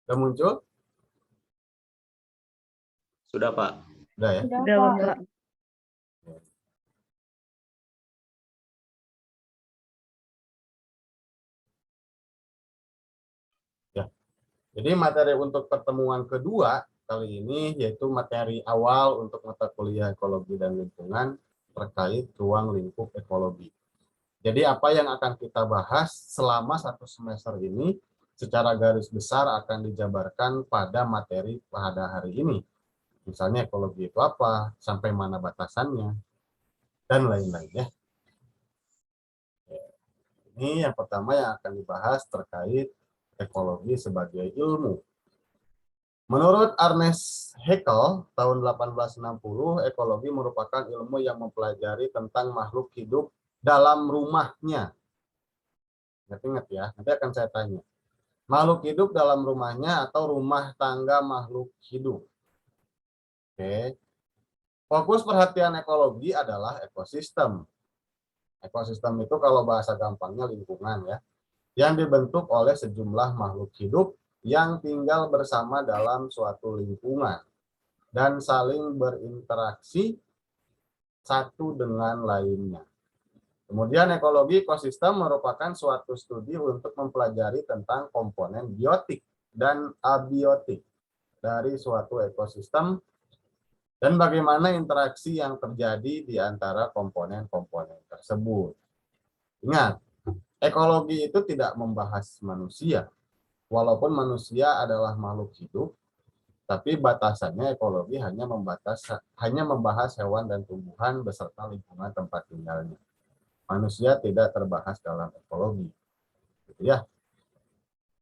Udah muncul? Sudah, Pak. Udah ya? Sudah, Pak. Ya. Jadi materi untuk pertemuan kedua kali ini yaitu materi awal untuk mata kuliah ekologi dan lingkungan terkait ruang lingkup ekologi. Jadi apa yang akan kita bahas selama satu semester ini secara garis besar akan dijabarkan pada materi pada hari ini. Misalnya ekologi itu apa, sampai mana batasannya, dan lain-lain ya. Ini yang pertama yang akan dibahas terkait ekologi sebagai ilmu. Menurut Ernest Haeckel, tahun 1860, ekologi merupakan ilmu yang mempelajari tentang makhluk hidup dalam rumahnya. Ingat-ingat ya, nanti akan saya tanya. Makhluk hidup dalam rumahnya atau rumah tangga makhluk hidup. Oke. Fokus perhatian ekologi adalah ekosistem. Ekosistem itu kalau bahasa gampangnya lingkungan ya, yang dibentuk oleh sejumlah makhluk hidup yang tinggal bersama dalam suatu lingkungan dan saling berinteraksi satu dengan lainnya. Kemudian ekologi ekosistem merupakan suatu studi untuk mempelajari tentang komponen biotik dan abiotik dari suatu ekosistem dan bagaimana interaksi yang terjadi di antara komponen-komponen tersebut. Ingat, ekologi itu tidak membahas manusia. Walaupun manusia adalah makhluk hidup, tapi batasannya ekologi hanya membahas hewan dan tumbuhan beserta lingkungan tempat tinggalnya. Manusia tidak terbahas dalam ekologi. Gitu ya.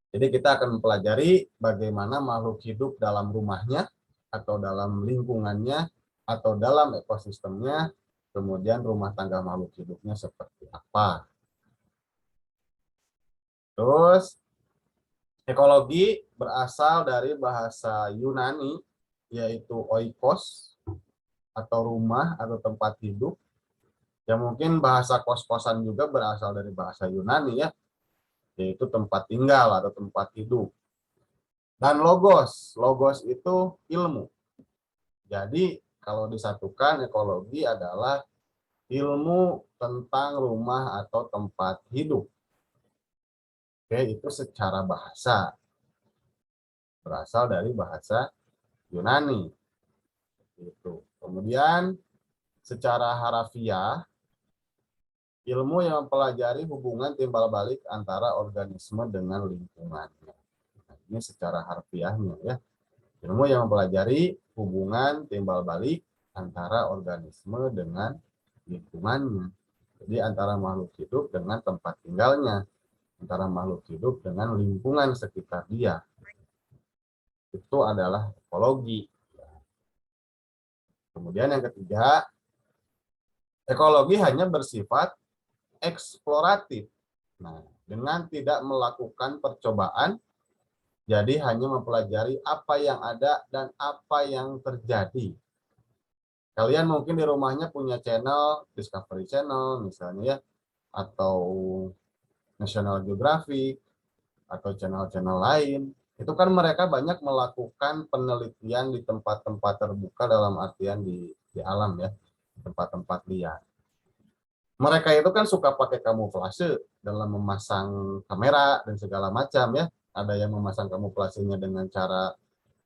Jadi kita akan mempelajari bagaimana makhluk hidup dalam rumahnya, atau dalam lingkungannya, atau dalam ekosistemnya, kemudian rumah tangga makhluk hidupnya seperti apa. Terus, ekologi berasal dari bahasa Yunani, yaitu oikos, atau rumah atau tempat hidup. Ya mungkin bahasa kos-kosan juga berasal dari bahasa Yunani ya, yaitu tempat tinggal atau tempat hidup. Dan logos itu ilmu. Jadi kalau disatukan ekologi adalah ilmu tentang rumah atau tempat hidup. Oke, itu secara bahasa. Berasal dari bahasa Yunani. Itu. Kemudian secara harafiah, ilmu yang mempelajari hubungan timbal balik antara organisme dengan lingkungannya. Nah, ini secara harfiahnya ya. Ilmu yang mempelajari hubungan timbal balik antara organisme dengan lingkungannya. Jadi antara makhluk hidup dengan tempat tinggalnya, antara makhluk hidup dengan lingkungan sekitar dia. Itu adalah ekologi. Kemudian yang ketiga, ekologi hanya bersifat eksploratif. Nah, dengan tidak melakukan percobaan, jadi hanya mempelajari apa yang ada dan apa yang terjadi. Kalian mungkin di rumahnya punya channel, Discovery Channel misalnya ya, atau National Geographic, atau channel-channel lain. Itu kan mereka banyak melakukan penelitian di tempat-tempat terbuka dalam artian di alam ya, tempat-tempat liar. Mereka itu kan suka pakai kamuflase dalam memasang kamera dan segala macam ya. Ada yang memasang kamuflasenya dengan cara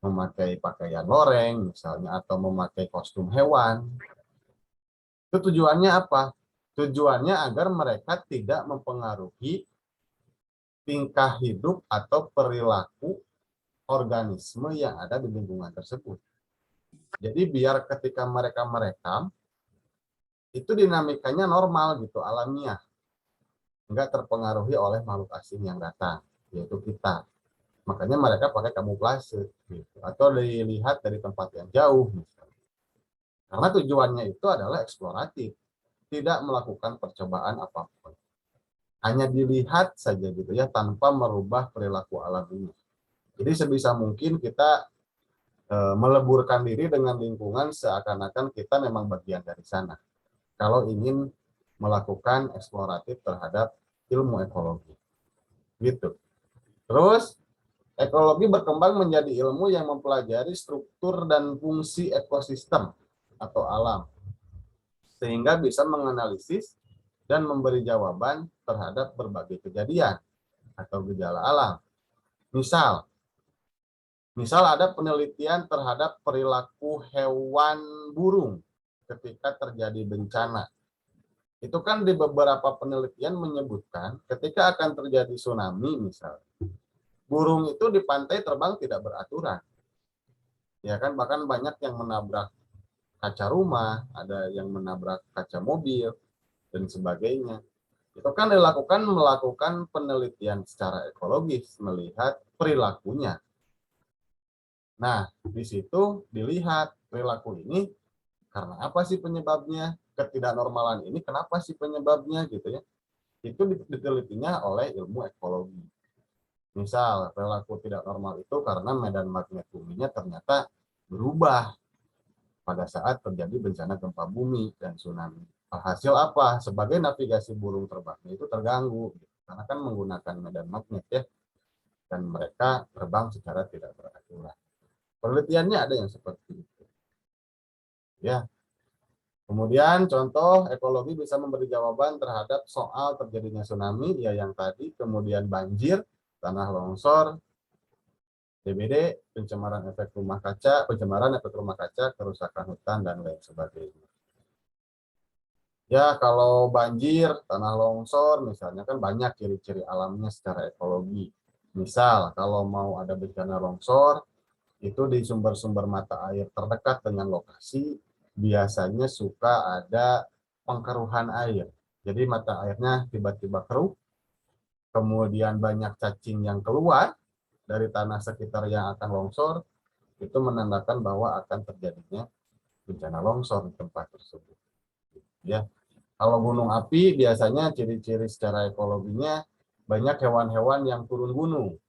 memakai pakaian loreng misalnya, atau memakai kostum hewan. Itu tujuannya apa? Tujuannya agar mereka tidak mempengaruhi tingkah hidup atau perilaku organisme yang ada di lingkungan tersebut. Jadi biar ketika mereka merekam, itu dinamikanya normal gitu, alamiah. Enggak terpengaruhi oleh makhluk asing yang datang, yaitu kita. Makanya mereka pakai kamuflase gitu, atau dilihat dari tempat yang jauh misalnya. Karena tujuannya itu adalah eksploratif, tidak melakukan percobaan apapun. Hanya dilihat saja gitu ya, tanpa merubah perilaku alaminya. Jadi sebisa mungkin kita meleburkan diri dengan lingkungan seakan-akan kita memang bagian dari sana. Kalau ingin melakukan eksploratif terhadap ilmu ekologi. Gitu. Terus Ekologi berkembang menjadi ilmu yang mempelajari struktur dan fungsi ekosistem atau alam, sehingga bisa menganalisis dan memberi jawaban terhadap berbagai kejadian atau gejala alam. Misal, ada penelitian terhadap perilaku hewan burung ketika terjadi bencana. Itu kan di beberapa penelitian menyebutkan ketika akan terjadi tsunami misal, burung itu di pantai terbang tidak beraturan. Ya kan, bahkan banyak yang menabrak kaca rumah, ada yang menabrak kaca mobil dan sebagainya. Itu kan melakukan penelitian secara ekologis, melihat perilakunya. Nah, di situ dilihat perilaku ini karena apa sih penyebabnya, ketidaknormalan ini kenapa sih penyebabnya gitu ya. Itu ditelitinya oleh ilmu ekologi. Misal, perilaku tidak normal itu karena medan magnet buminya ternyata berubah pada saat terjadi bencana gempa bumi dan tsunami. Hasil apa? Sebagai navigasi burung terbangnya itu terganggu, karena kan menggunakan medan magnet ya, dan mereka terbang secara tidak beraturan. Penelitiannya ada yang seperti itu. Ya. Kemudian contoh ekologi bisa memberi jawaban terhadap soal terjadinya tsunami, ya yang tadi, kemudian banjir, tanah longsor, DBD, pencemaran efek rumah kaca, kerusakan hutan dan lain sebagainya. Ya, kalau banjir, tanah longsor, misalnya kan banyak ciri-ciri alamnya secara ekologi. Misal, kalau mau ada bencana longsor, itu di sumber-sumber mata air terdekat dengan lokasi, biasanya suka ada pengkeruhan air. Jadi mata airnya tiba-tiba keruh, kemudian banyak cacing yang keluar dari tanah sekitar yang akan longsor, itu menandakan bahwa akan terjadinya bencana longsor di tempat tersebut. Ya. Kalau gunung api biasanya ciri-ciri secara ekologinya banyak hewan-hewan yang turun gunung.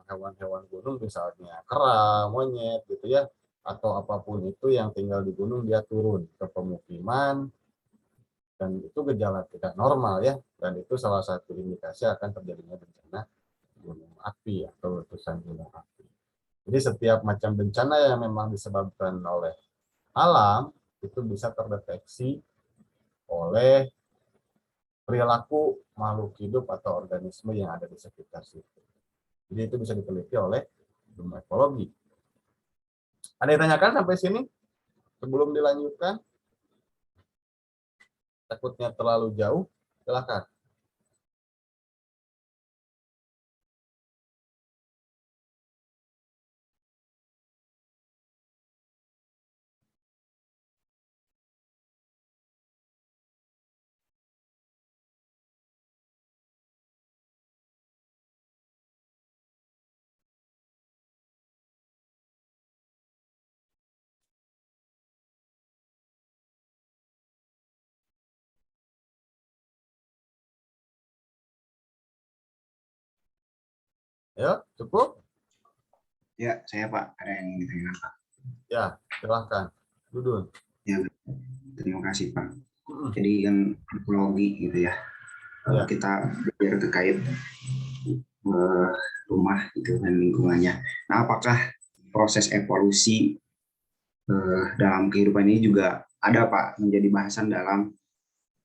Hewan-hewan gunung misalnya kera, monyet gitu ya, atau apapun itu yang tinggal di gunung dia turun ke pemukiman, dan itu gejala tidak normal ya, dan itu salah satu indikasi akan terjadinya bencana gunung api atau letusan gunung api. Jadi setiap macam bencana yang memang disebabkan oleh alam itu bisa terdeteksi oleh perilaku makhluk hidup atau organisme yang ada di sekitar situ. Jadi itu bisa diteliti oleh ilmu ekologi. Ada yang tanyakan sampai sini sebelum dilanjutkan? Takutnya terlalu jauh, silakan. Ya, cukup? Ya, saya Pak, ada yang ditanyakan Pak. Ya, silakan. Dudun. Ya, terima kasih Pak. Jadi yang ekologi gitu ya, Ya. kita belajar terkait rumah gitu dan lingkungannya. Nah, apakah proses evolusi dalam kehidupan ini juga ada Pak menjadi bahasan dalam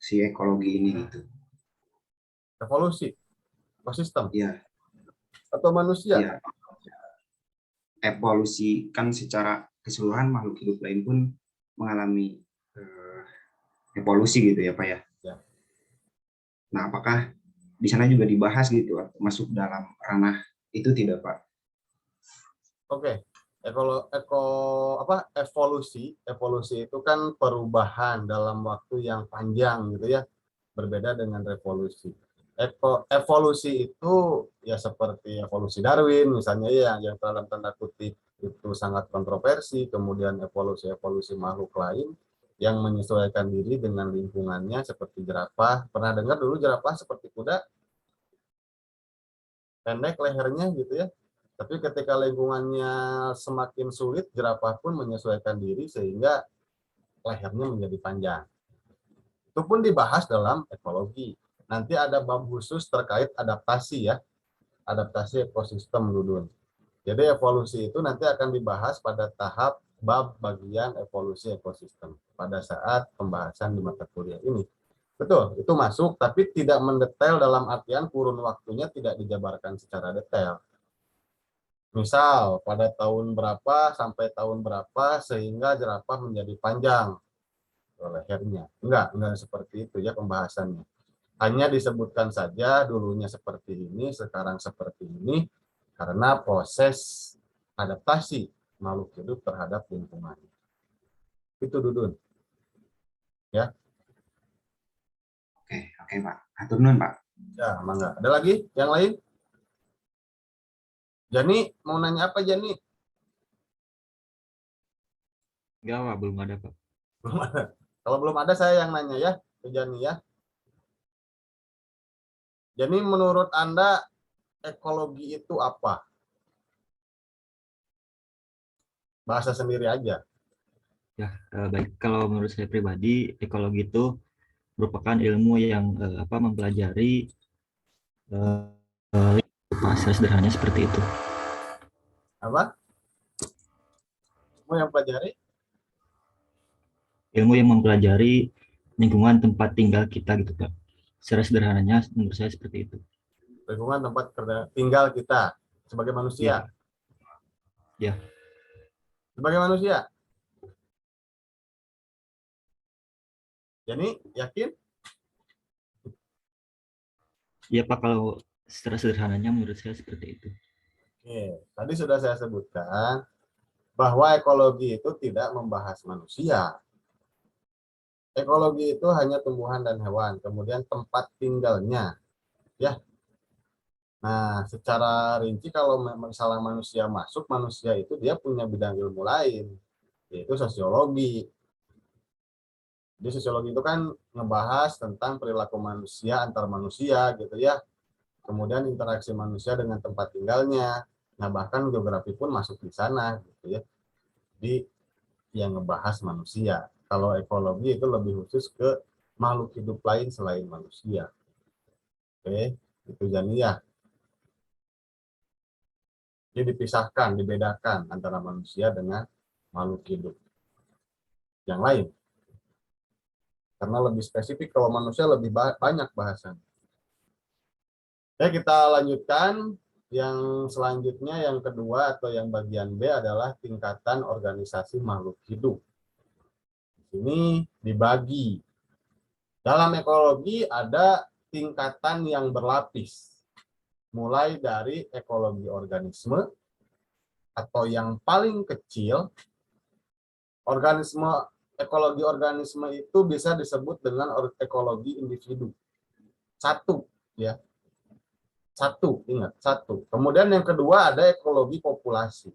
si ekologi ini gitu? Evolusi, ekosistem, Ya, atau manusia? ya. Evolusi kan secara keseluruhan makhluk hidup lain pun mengalami evolusi gitu ya Pak ya. Ya. Nah, apakah di sana juga dibahas gitu masuk dalam ranah itu tidak Pak? Oke. Evolusi itu kan perubahan dalam waktu yang panjang gitu ya. Berbeda dengan revolusi. Evolusi itu ya seperti evolusi Darwin misalnya ya, yang dalam tanda kutip itu sangat kontroversi, kemudian evolusi makhluk lain yang menyesuaikan diri dengan lingkungannya seperti jerapah. Pernah dengar dulu jerapah seperti kuda, pendek lehernya gitu ya. Tapi ketika lingkungannya semakin sulit, jerapah pun menyesuaikan diri sehingga lehernya menjadi panjang. Itu pun dibahas dalam ekologi. Nanti ada bab khusus terkait adaptasi ya. adaptasi ekosistem, Dudun. Jadi evolusi itu nanti akan dibahas pada tahap bab bagian evolusi ekosistem pada saat pembahasan di mata kuliah ini. Betul, itu masuk, tapi tidak mendetail dalam artian kurun waktunya tidak dijabarkan secara detail. Misal, pada tahun berapa sampai tahun berapa sehingga jerapah menjadi panjang lehernya. Enggak seperti itu ya pembahasannya. Hanya disebutkan saja dulunya seperti ini, sekarang seperti ini, karena proses adaptasi makhluk hidup terhadap lingkungan. Itu Dudun. Ya. Oke Pak. Atur nuhun Pak. Ya, mangga. Ada lagi yang lain? Jani, mau nanya apa Jani? Enggak, Pak, belum ada, Pak. Belum ada. Kalau belum ada saya yang nanya ya, ke Jani ya. Jadi menurut Anda ekologi itu apa? Bahasa sendiri aja. Ya, baik. Kalau menurut saya pribadi, ekologi itu merupakan ilmu yang mempelajari secara sederhananya seperti itu. Apa? Mau yang pelajari? Ilmu yang mempelajari lingkungan tempat tinggal kita gitu, Pak. Secara sederhananya menurut saya seperti itu. Lingkungan tempat tinggal kita sebagai manusia. Ya. Sebagai manusia. Jadi yakin? Iya Pak, kalau secara sederhananya menurut saya seperti itu. Oke, tadi sudah saya sebutkan bahwa ekologi itu tidak membahas manusia. Ekologi itu hanya tumbuhan dan hewan, kemudian tempat tinggalnya. Ya. Nah, secara rinci kalau misalnya manusia masuk, manusia itu dia punya bidang ilmu lain, yaitu sosiologi. Jadi sosiologi itu kan ngebahas tentang perilaku manusia antar manusia gitu ya. Kemudian interaksi manusia dengan tempat tinggalnya. Nah, bahkan geografi pun masuk di sana gitu ya. Di yang ngebahas manusia. Kalau ekologi itu lebih khusus ke makhluk hidup lain selain manusia. Oke, itu Janiyah. Jadi dipisahkan, dibedakan antara manusia dengan makhluk hidup yang lain. Karena lebih spesifik, kalau manusia lebih banyak bahasan. Ya, kita lanjutkan. Yang selanjutnya, yang kedua atau yang bagian B adalah tingkatan organisasi makhluk hidup. Ini dibagi. Dalam ekologi ada tingkatan yang berlapis. Mulai dari ekologi organisme, atau yang paling kecil, ekologi organisme itu bisa disebut dengan ekologi individu. Satu, ya. Satu, ingat, satu. Kemudian yang kedua ada ekologi populasi.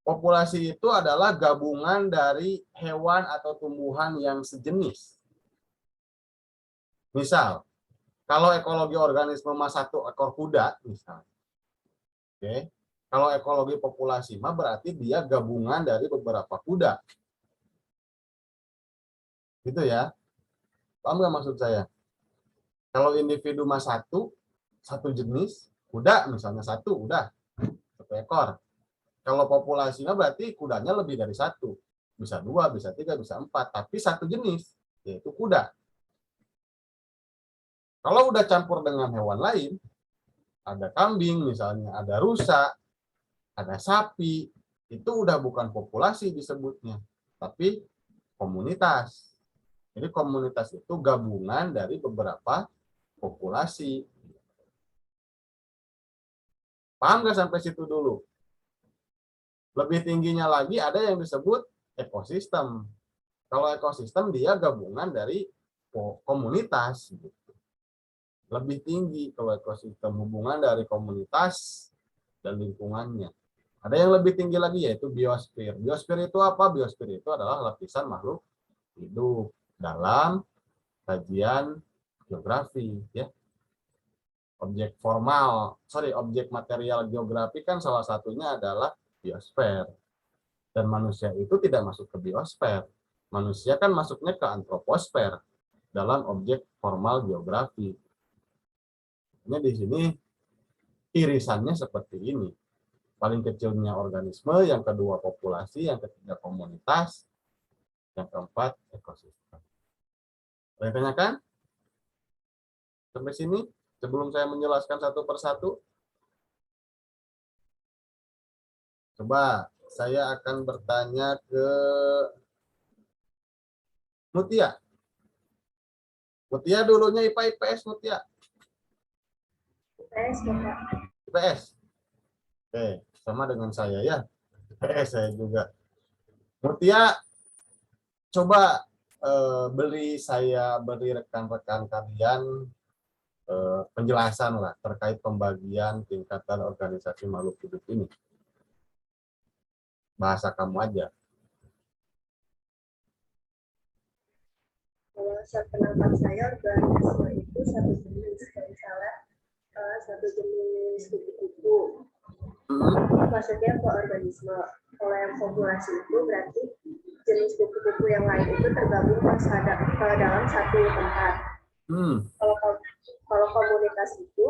Populasi itu adalah gabungan dari hewan atau tumbuhan yang sejenis. Misal, kalau ekologi organisme mah satu ekor kuda, misalnya. Oke. Kalau ekologi populasi mah berarti dia gabungan dari beberapa kuda. Gitu ya. Paham nggak maksud saya? Kalau individu mah satu jenis, kuda misalnya satu, udah, satu ekor. Kalau populasinya berarti kudanya lebih dari satu. Bisa dua, bisa tiga, bisa empat. Tapi satu jenis, yaitu kuda. Kalau udah campur dengan hewan lain, ada kambing misalnya, ada rusa, ada sapi, itu udah bukan populasi disebutnya, tapi komunitas. Jadi komunitas itu gabungan dari beberapa populasi. Paham nggak sampai situ dulu? Lebih tingginya lagi ada yang disebut ekosistem. Kalau ekosistem dia gabungan dari komunitas. Lebih tinggi kalau ekosistem, hubungan dari komunitas dan lingkungannya. Ada yang lebih tinggi lagi yaitu biosfer. Biosfer itu apa? Biosfer itu adalah lapisan makhluk hidup dalam kajian geografi, ya. Objek material geografi kan salah satunya adalah biosfer. Dan manusia itu tidak masuk ke biosfer. Manusia kan masuknya ke antroposfer dalam objek formal geografi. Ini di sini irisannya seperti ini. Paling kecilnya organisme, yang kedua populasi, yang ketiga komunitas, yang keempat ekosistem. Ada yang tanyakan? Sampai sini, sebelum saya menjelaskan satu persatu, coba saya akan bertanya ke Mutia. Mutia dulunya IPA IPS Mutia. IPS, Bapak. IPS. Oke, sama dengan saya ya. IPS saya juga. Mutia, coba beri rekan-rekan kalian penjelasan lah terkait pembagian tingkatan organisasi makhluk hidup ini. Bahasa kamu aja. Kalau sependapat saya, organisme itu satu jenis. Misalnya satu jenis kupu-kupu. Maksudnya ke organisme. Kalau yang populasi itu berarti jenis kupu-kupu yang lain itu tergabung ke dalam satu tempat. Kalau komunitas itu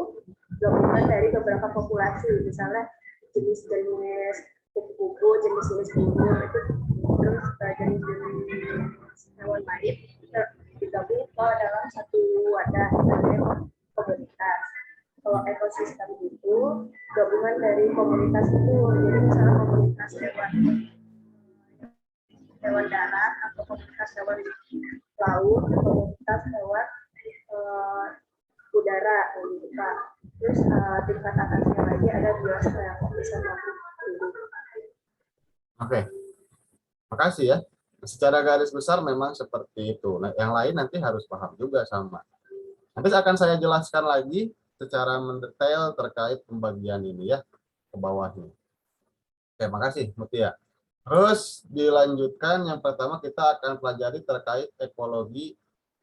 gabungan dari beberapa populasi, misalnya jenis-jenis kupu-kupu, jenis-jenis burung itu, terus jenis-jenis hewan lain digabung ke dalam satu wadah namanya komunitas. Kalau ekosistem itu gabungan dari komunitas itu, jadi misalnya komunitas hewan darat atau komunitas hewan laut, komunitas hewan udara, gitu Pak. Terus tingkat atasnya lagi ada biosfer, bisa hidup. Oke, makasih ya. Secara garis besar memang seperti itu. Nah, yang lain nanti harus paham juga sama. Nanti akan saya jelaskan lagi secara mendetail terkait pembagian ini ya ke bawahnya. Oke, makasih Mutia. Terus dilanjutkan, yang pertama kita akan pelajari terkait ekologi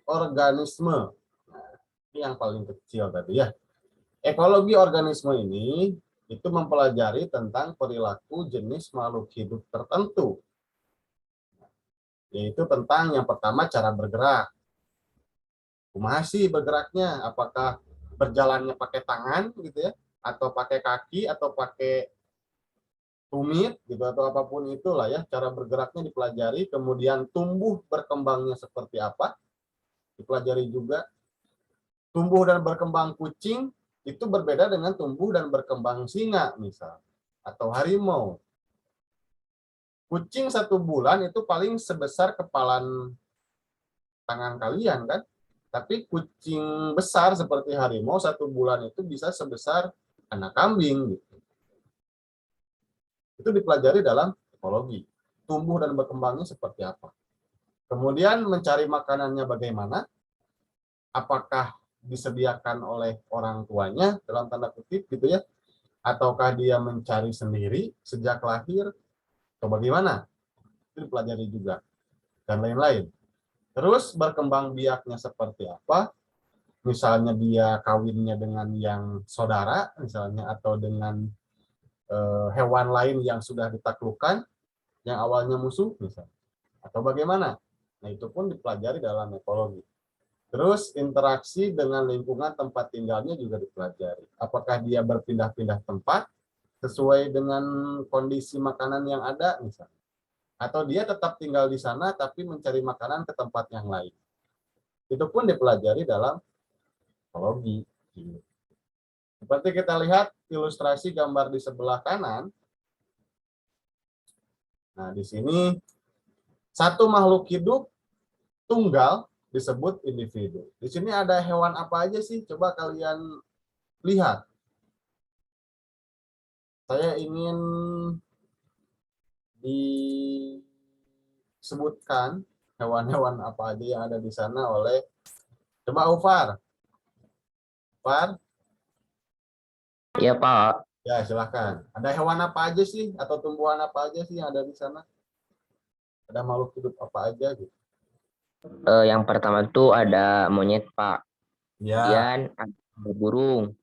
organisme. Nah, ini yang paling kecil tadi ya. Ekologi organisme ini itu mempelajari tentang perilaku jenis makhluk hidup tertentu. Yaitu tentang yang pertama cara bergerak. Kumaha sih bergeraknya? Apakah berjalannya pakai tangan gitu ya, atau pakai kaki, atau pakai tumit gitu, atau apapun itulah ya, cara bergeraknya dipelajari. Kemudian tumbuh berkembangnya seperti apa dipelajari juga. Tumbuh dan berkembang kucing itu berbeda dengan tumbuh dan berkembang singa misal, atau harimau. Kucing 1 bulan itu paling sebesar kepalan tangan kalian kan, tapi kucing besar seperti harimau 1 bulan itu bisa sebesar anak kambing gitu. Itu dipelajari dalam ekologi. Tumbuh dan berkembangnya seperti apa. Kemudian mencari makanannya bagaimana, apakah disediakan oleh orang tuanya dalam tanda kutip gitu ya, ataukah dia mencari sendiri sejak lahir, atau bagaimana, itu dipelajari juga, dan lain-lain. Terus berkembang biaknya seperti apa, misalnya dia kawinnya dengan yang saudara misalnya, atau dengan hewan lain yang sudah ditaklukkan, yang awalnya musuh misalnya, atau bagaimana. Nah, itu pun dipelajari dalam ekologi. Terus interaksi dengan lingkungan tempat tinggalnya juga dipelajari. Apakah dia berpindah-pindah tempat sesuai dengan kondisi makanan yang ada misalnya, atau dia tetap tinggal di sana tapi mencari makanan ke tempat yang lain. Itu pun dipelajari dalam ekologi. Seperti kita lihat ilustrasi gambar di sebelah kanan. Nah, di sini satu makhluk hidup tunggal disebut individu. Di sini ada hewan apa aja sih? Coba kalian lihat. Saya ingin disebutkan hewan-hewan apa aja yang ada di sana oleh, coba Ufar. Ufar? Iya, Pak. Ya, silakan. Ada hewan apa aja sih atau tumbuhan apa aja sih yang ada di sana? Ada makhluk hidup apa aja gitu? Yang pertama tuh ada monyet, Pak. Ya, Kemudian ada burung,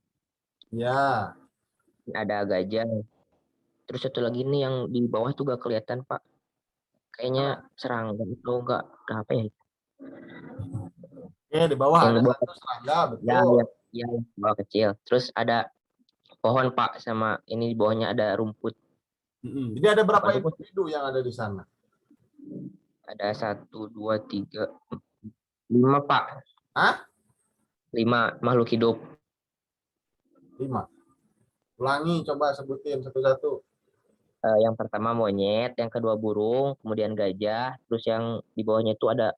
ya. ada gajah. Terus satu lagi nih yang di bawah tuh gak kelihatan, Pak. Kayaknya serangga itu enggak apa ya? Oke, di bawah Yang ada di bawah, satu serangga, ya, betul. ya, ya, yang di bawah kecil. Terus ada pohon Pak, sama ini di bawahnya ada rumput. Jadi ada berapa Bukan rumput, individu yang ada di sana? ada 1, 2, 3, 5 Pak. Hah? 5 makhluk hidup. 5. Ulangi, coba sebutin satu-satu. Yang pertama monyet, yang kedua burung, kemudian gajah, terus yang di bawahnya itu ada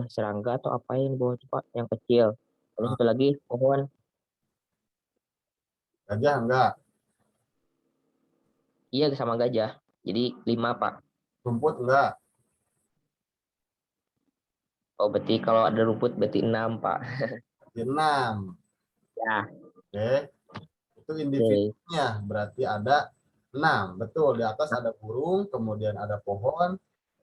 serangga atau apa yang di bawah itu Pak, yang kecil. Terus satu lagi pohon. Gajah enggak? Iya sama gajah. Jadi 5 Pak. Rumput enggak? Oh berarti kalau ada rumput berarti 6 Pak. 6. Ya, Oke. Itu oke. individunya, berarti ada 6. Betul, di atas ada burung, kemudian ada pohon,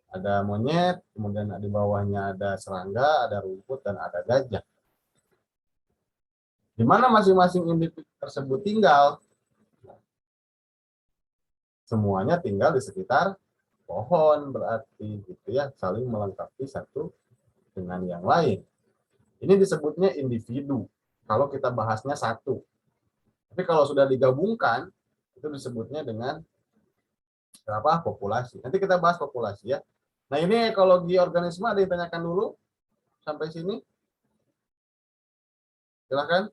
ada monyet, kemudian di bawahnya ada serangga, ada rumput, dan ada gajah. Di mana masing-masing individu tersebut tinggal? Semuanya tinggal di sekitar pohon, berarti gitu ya, saling melengkapi satu dengan yang lain. Ini disebutnya individu kalau kita bahasnya satu. Tapi kalau sudah digabungkan, itu disebutnya dengan apa? Populasi. Nanti kita bahas populasi ya. Nah, ini ekologi organisme, ada yang tanyakan dulu sampai sini? Silakan.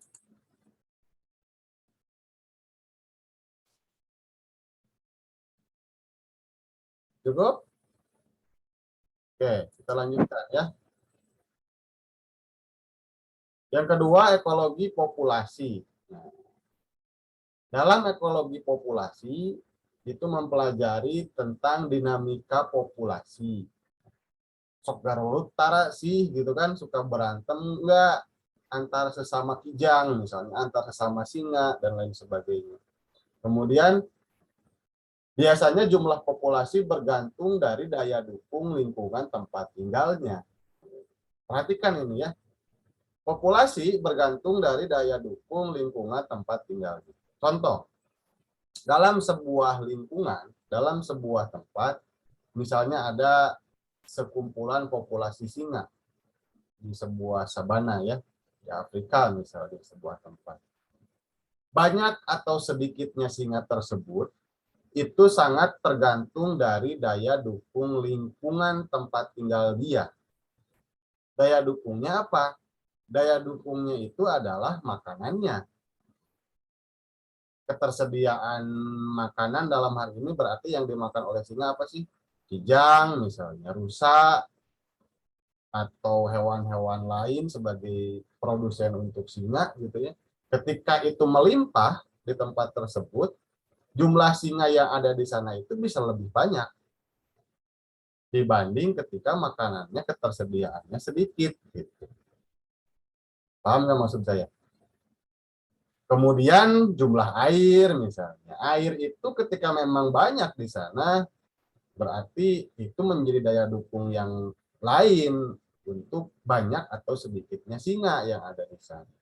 Cukup? Oke, kita lanjutkan ya. Yang kedua, ekologi populasi. Nah, dalam ekologi populasi, itu mempelajari tentang dinamika populasi. Sok Garut Tara sih gitu kan, suka berantem enggak antar sesama kijang misalnya, antar sesama singa dan lain sebagainya. Kemudian biasanya jumlah populasi bergantung dari daya dukung lingkungan tempat tinggalnya. Perhatikan ini ya. Populasi bergantung dari daya dukung lingkungan tempat tinggalnya. Contoh, dalam sebuah lingkungan, dalam sebuah tempat, misalnya ada sekumpulan populasi singa di sebuah sabana ya, di Afrika misalnya, di sebuah tempat. Banyak atau sedikitnya singa tersebut itu sangat tergantung dari daya dukung lingkungan tempat tinggal dia. Daya dukungnya apa? Daya dukungnya itu adalah makanannya. Ketersediaan makanan dalam hal ini berarti yang dimakan oleh singa apa sih? Kijang misalnya, rusa, atau hewan-hewan lain sebagai produsen untuk singa gitu ya. Ketika itu melimpah di tempat tersebut, jumlah singa yang ada di sana itu bisa lebih banyak dibanding ketika makanannya ketersediaannya sedikit gitu. Paham nggak maksud saya? Kemudian jumlah air misalnya. Air itu ketika memang banyak di sana, berarti itu menjadi daya dukung yang lain untuk banyak atau sedikitnya singa yang ada di sana.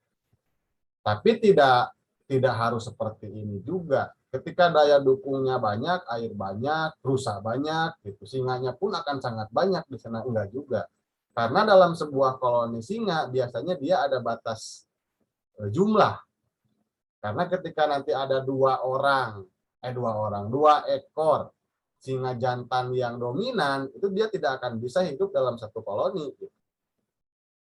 Tapi tidak harus seperti ini juga. Ketika daya dukungnya banyak, air banyak, rusa banyak, gitu, singanya pun akan sangat banyak di sana, enggak juga. Karena dalam sebuah koloni singa biasanya dia ada batas jumlah. Karena ketika nanti ada dua ekor singa jantan yang dominan, itu dia tidak akan bisa hidup dalam satu koloni.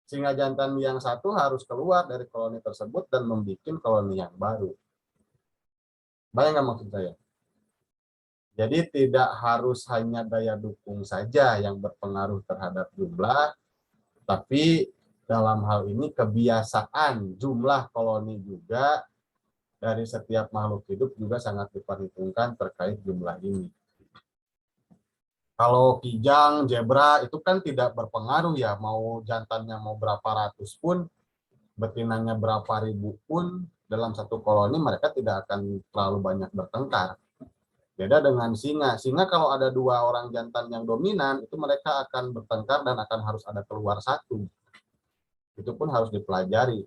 Singa jantan yang satu harus keluar dari koloni tersebut dan membuat koloni yang baru. Bayang nggak maksud saya? Jadi tidak harus hanya daya dukung saja yang berpengaruh terhadap jumlah, tapi dalam hal ini kebiasaan jumlah koloni juga dari setiap makhluk hidup juga sangat diperhitungkan terkait jumlah ini. Kalau kijang, zebra itu kan tidak berpengaruh ya, mau jantannya mau berapa ratus pun, betinanya berapa ribu pun, dalam satu koloni mereka tidak akan terlalu banyak bertengkar. Beda dengan singa. Singa kalau ada dua orang jantan yang dominan, itu mereka akan bertengkar dan akan harus ada keluar satu. Itu pun harus dipelajari.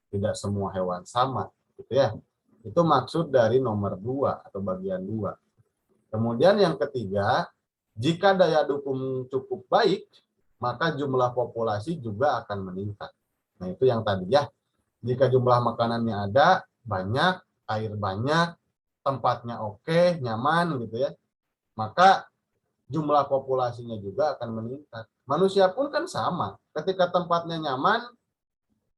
Tidak semua hewan sama, gitu ya. Itu maksud dari nomor 2 atau bagian 2. Kemudian yang ketiga, jika daya dukung cukup baik, maka jumlah populasi juga akan meningkat. Nah, itu yang tadi ya. Jika jumlah makanannya ada, banyak, air banyak, tempatnya oke, nyaman gitu ya, maka jumlah populasinya juga akan meningkat. Manusia pun kan sama. Ketika tempatnya nyaman,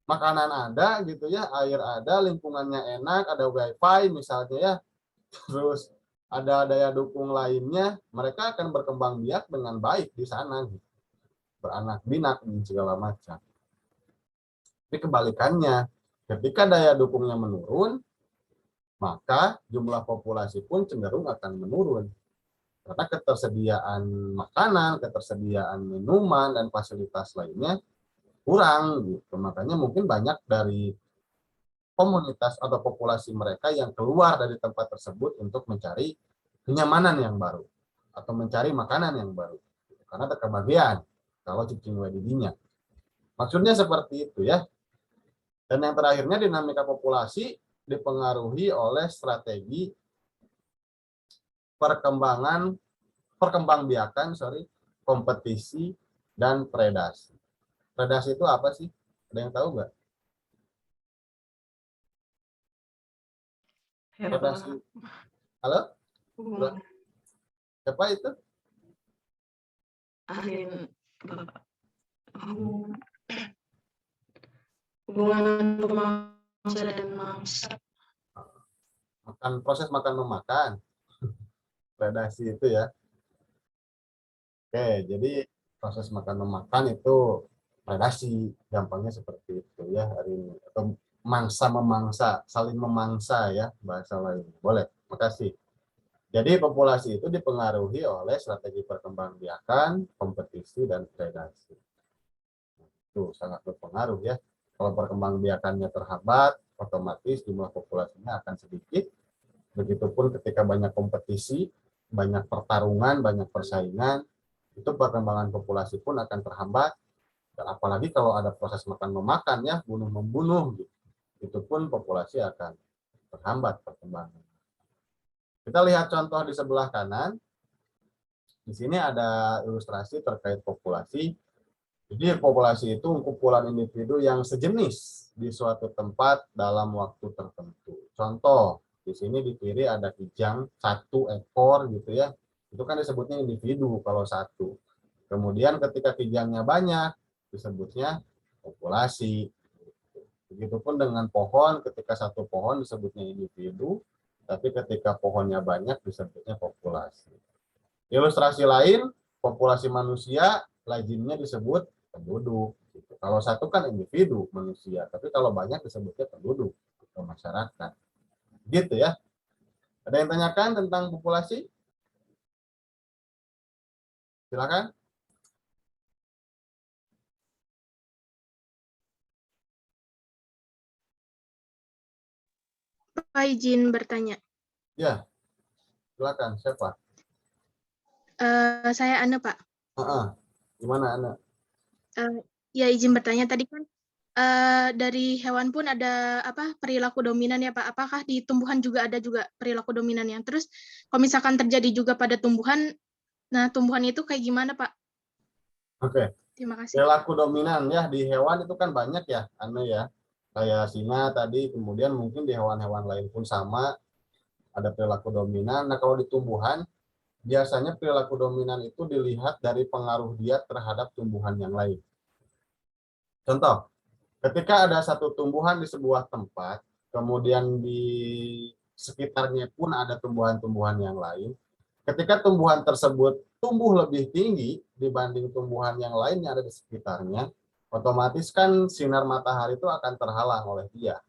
makanan ada gitu ya, air ada, lingkungannya enak, ada wifi misalnya ya, terus ada daya dukung lainnya, mereka akan berkembang biak dengan baik di sana, gitu. Beranak pinak dan segala macam. Tapi kebalikannya, ketika daya dukungnya menurun, maka jumlah populasi pun cenderung akan menurun. Karena ketersediaan makanan, ketersediaan minuman, dan fasilitas lainnya kurang gitu. Makanya mungkin banyak dari komunitas atau populasi mereka yang keluar dari tempat tersebut untuk mencari kenyamanan yang baru atau mencari makanan yang baru. Karena kebagian kalau cicing didinya. Maksudnya seperti itu ya. Dan yang terakhirnya dinamika populasi dipengaruhi oleh strategi perkembangbiakan, kompetisi dan predasi. Predasi itu apa sih? Ada yang tahu nggak? Predasi. Halo? Siapa itu? Hubungan pemangsa dan mangsa. Proses makan memakan. Predasi itu ya. Oke, jadi proses makan memakan itu predasi, gampangnya seperti itu ya hari ini. Atau mangsa memangsa, saling memangsa ya bahasa lain. Boleh, makasih. Jadi populasi itu dipengaruhi oleh strategi perkembangbiakan, kompetisi, dan predasi. Itu sangat berpengaruh ya. Kalau perkembangbiakannya terhambat, otomatis jumlah populasinya akan sedikit. Begitupun ketika banyak kompetisi, banyak pertarungan, banyak persaingan, itu perkembangan populasi pun akan terhambat. Dan apalagi kalau ada proses makan memakan ya, bunuh membunuh gitu. Itu pun populasi akan terhambat perkembangan. Kita lihat contoh di sebelah kanan. Di sini ada ilustrasi terkait populasi. Jadi populasi itu kumpulan individu yang sejenis di suatu tempat dalam waktu tertentu. Contoh, di sini di kiri ada kijang 1 ekor gitu ya. Itu kan disebutnya individu kalau 1. Kemudian ketika kijangnya banyak, disebutnya populasi. Begitupun dengan pohon, ketika 1 pohon disebutnya individu, tapi ketika pohonnya banyak disebutnya populasi. Ilustrasi lain, populasi manusia lazimnya disebut penduduk. Kalau 1 kan individu manusia, tapi kalau banyak disebutnya penduduk atau masyarakat. Gitu ya. Ada yang tanyakan tentang populasi? Silakan. Pak, izin bertanya. Ya, silakan. Siapa? Saya Ana, Pak. Gimana Ana? Ya, izin bertanya tadi kan dari hewan pun ada perilaku dominan ya Pak. Apakah di tumbuhan juga ada juga perilaku dominannya? Terus kalau misalkan terjadi juga pada tumbuhan, nah tumbuhan itu kayak gimana Pak? Oke. Terima kasih. Perilaku dominan ya di hewan itu kan banyak ya, Ana ya. Kayak singa tadi, kemudian mungkin di hewan-hewan lain pun sama ada perilaku dominan. Nah, kalau di tumbuhan biasanya perilaku dominan itu dilihat dari pengaruh dia terhadap tumbuhan yang lain. Contoh, ketika ada satu tumbuhan di sebuah tempat, kemudian di sekitarnya pun ada tumbuhan-tumbuhan yang lain, ketika tumbuhan tersebut tumbuh lebih tinggi dibanding tumbuhan yang lain yang ada di sekitarnya, otomatis kan sinar matahari itu akan terhalang oleh dia.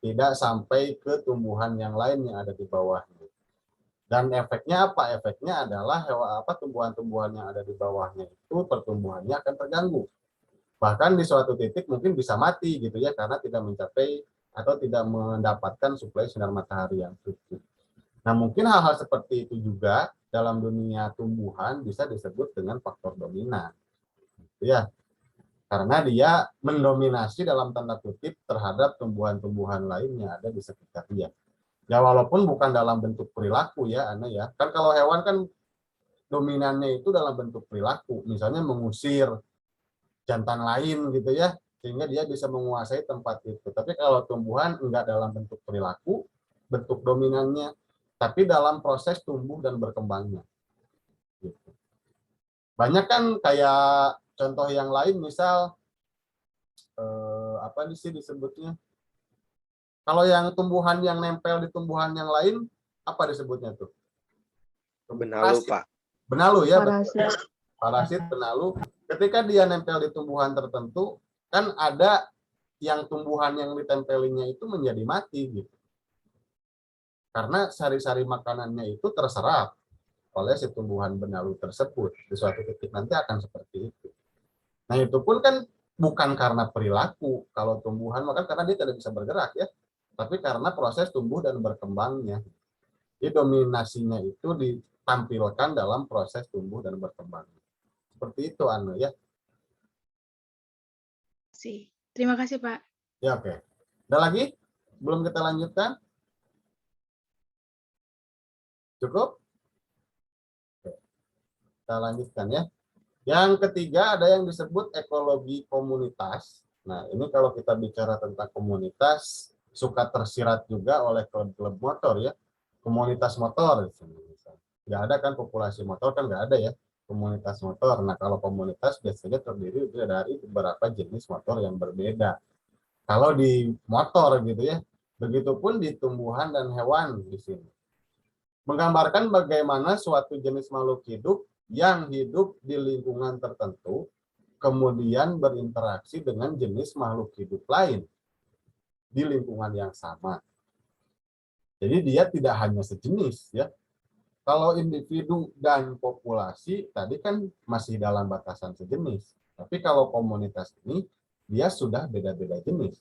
Tidak sampai ke tumbuhan yang lain yang ada di bawahnya. Dan efeknya apa? Efeknya adalah tumbuhan-tumbuhan yang ada di bawahnya itu pertumbuhannya akan terganggu. Bahkan di suatu titik mungkin bisa mati gitu ya, karena tidak mencapai atau tidak mendapatkan suplai sinar matahari yang cukup. Nah, mungkin hal-hal seperti itu juga dalam dunia tumbuhan bisa disebut dengan faktor dominan. Gitu ya. Karena dia mendominasi dalam tanda kutip terhadap tumbuhan-tumbuhan lain yang ada di sekitar dia. Ya walaupun bukan dalam bentuk perilaku ya, Ana ya. Kan kalau hewan kan dominannya itu dalam bentuk perilaku, misalnya mengusir jantan lain gitu ya, sehingga dia bisa menguasai tempat itu. Tapi kalau tumbuhan enggak dalam bentuk perilaku, bentuk dominannya, tapi dalam proses tumbuh dan berkembangnya. Gitu. Banyak kan kayak contoh yang lain, misal apa sih disebutnya? Kalau yang tumbuhan yang nempel di tumbuhan yang lain, apa disebutnya tuh? Benalu, Pak. Benalu ya, Parasit. parasit benalu. Ketika dia nempel di tumbuhan tertentu, kan ada yang tumbuhan yang ditempelinya itu menjadi mati gitu. Karena sari-sari makanannya itu terserap oleh si tumbuhan benalu tersebut. Di suatu titik nanti akan seperti itu. Nah, itu pun kan bukan karena perilaku. Kalau tumbuhan maka karena dia tidak bisa bergerak ya, tapi karena proses tumbuh dan berkembangnya. Jadi dominasinya itu ditampilkan dalam proses tumbuh dan berkembang. Seperti itu Anu ya. Terima kasih, Pak. Ya oke. Ada lagi? Belum kita lanjutkan? Cukup? Oke. Kita lanjutkan ya. Yang ketiga ada yang disebut ekologi komunitas. Nah, ini kalau kita bicara tentang komunitas, suka tersirat juga oleh klub-klub motor ya. Komunitas motor. Nggak ada kan populasi motor, kan nggak ada ya komunitas motor. Nah, kalau komunitas biasanya terdiri dari beberapa jenis motor yang berbeda. Kalau di motor gitu ya, begitupun di tumbuhan dan hewan di sini. Menggambarkan bagaimana suatu jenis makhluk hidup yang hidup di lingkungan tertentu, kemudian berinteraksi dengan jenis makhluk hidup lain di lingkungan yang sama. Jadi dia tidak hanya sejenis ya. Kalau individu dan populasi tadi kan masih dalam batasan sejenis. Tapi kalau komunitas ini dia sudah beda-beda jenis.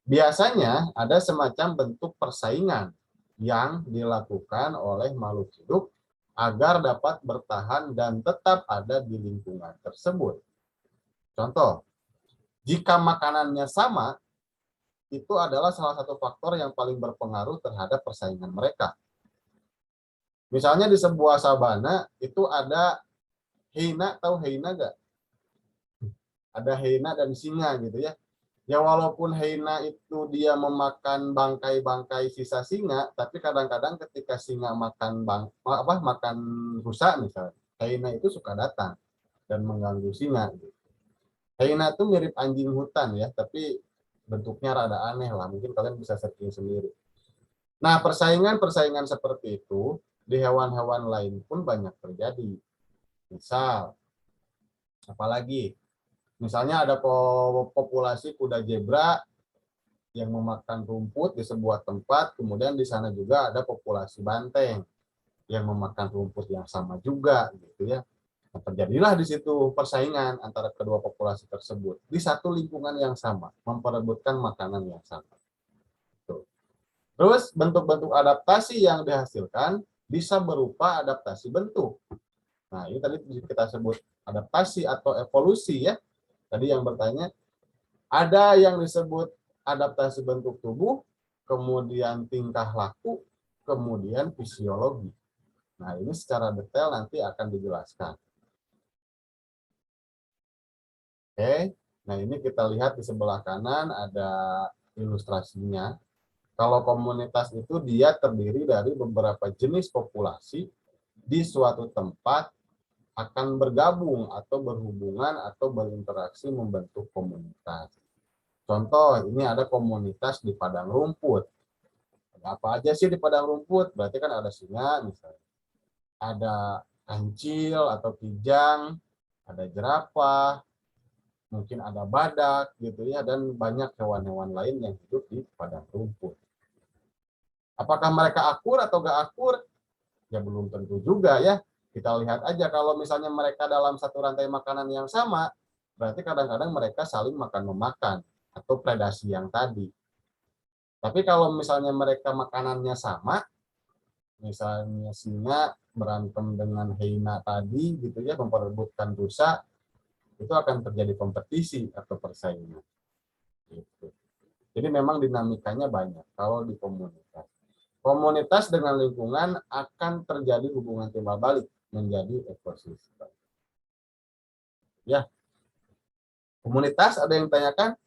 Biasanya ada semacam bentuk persaingan yang dilakukan oleh makhluk hidup agar dapat bertahan dan tetap ada di lingkungan tersebut. Contoh, jika makanannya sama, itu adalah salah satu faktor yang paling berpengaruh terhadap persaingan mereka. Misalnya di sebuah sabana, itu ada hyena, tahu hyena nggak? Ada hyena dan singa gitu ya. Ya walaupun hyena itu dia memakan bangkai-bangkai sisa singa, tapi kadang-kadang ketika singa makan makan rusa misalnya, hyena itu suka datang dan mengganggu singa. Hyena itu mirip anjing hutan ya, tapi bentuknya rada aneh lah. Mungkin kalian bisa searching sendiri. Nah, persaingan-persaingan seperti itu di hewan-hewan lain pun banyak terjadi. Misal, apalagi? Misalnya ada populasi kuda zebra yang memakan rumput di sebuah tempat, kemudian di sana juga ada populasi banteng yang memakan rumput yang sama juga, gitu ya. Nah, terjadilah di situ persaingan antara kedua populasi tersebut di satu lingkungan yang sama, memperebutkan makanan yang sama. Tuh. Terus bentuk-bentuk adaptasi yang dihasilkan bisa berupa adaptasi bentuk. Nah, ini tadi kita sebut adaptasi atau evolusi ya. Tadi yang bertanya, ada yang disebut adaptasi bentuk tubuh, kemudian tingkah laku, kemudian fisiologi. Nah, ini secara detail nanti akan dijelaskan. Oke, nah ini kita lihat di sebelah kanan ada ilustrasinya. Kalau komunitas itu dia terdiri dari beberapa jenis populasi di suatu tempat akan bergabung atau berhubungan atau berinteraksi membentuk komunitas. Contoh, ini ada komunitas di padang rumput. Apa aja sih di padang rumput? Berarti kan ada singa misalnya. Ada kancil atau kijang, ada jerapah, mungkin ada badak gitu ya, dan banyak hewan-hewan lain yang hidup di padang rumput. Apakah mereka akur atau gak akur? Ya belum tentu juga ya. Kita lihat aja kalau misalnya mereka dalam satu rantai makanan yang sama, berarti kadang-kadang mereka saling makan-memakan atau predasi yang tadi. Tapi kalau misalnya mereka makanannya sama, misalnya singa berantem dengan hyena tadi gitu ya, memperebutkan rusa, itu akan terjadi kompetisi atau persaingan. Gitu. Jadi memang dinamikanya banyak kalau di komunitas. Komunitas dengan lingkungan akan terjadi hubungan timbal balik menjadi ekosistem. Ya. Komunitas ada yang tanyakan?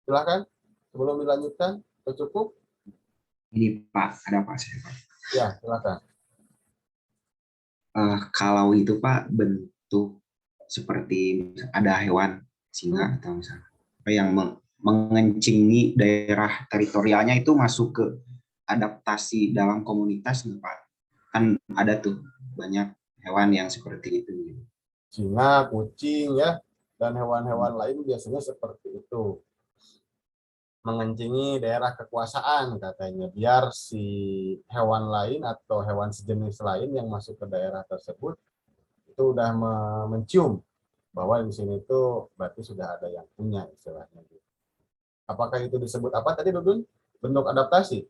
Silahkan sebelum dilanjutkan. Cukup? Ini Pak, ada Pak saya Pak. Ya, silakan. Kalau itu Pak bentuk seperti ada hewan singa atau misalnya apa yang mengencingi daerah teritorialnya itu masuk ke adaptasi dalam komunitas nih Pak. Kan ada tuh banyak hewan yang seperti itu. Singa, kucing ya, dan hewan-hewan lain biasanya seperti itu. Mengencingi daerah kekuasaan katanya, biar si hewan lain atau hewan sejenis lain yang masuk ke daerah tersebut itu udah mencium bahwa di sini tuh berarti sudah ada yang punya istilahnya. Apakah itu disebut apa tadi Dudun? Bentuk adaptasi?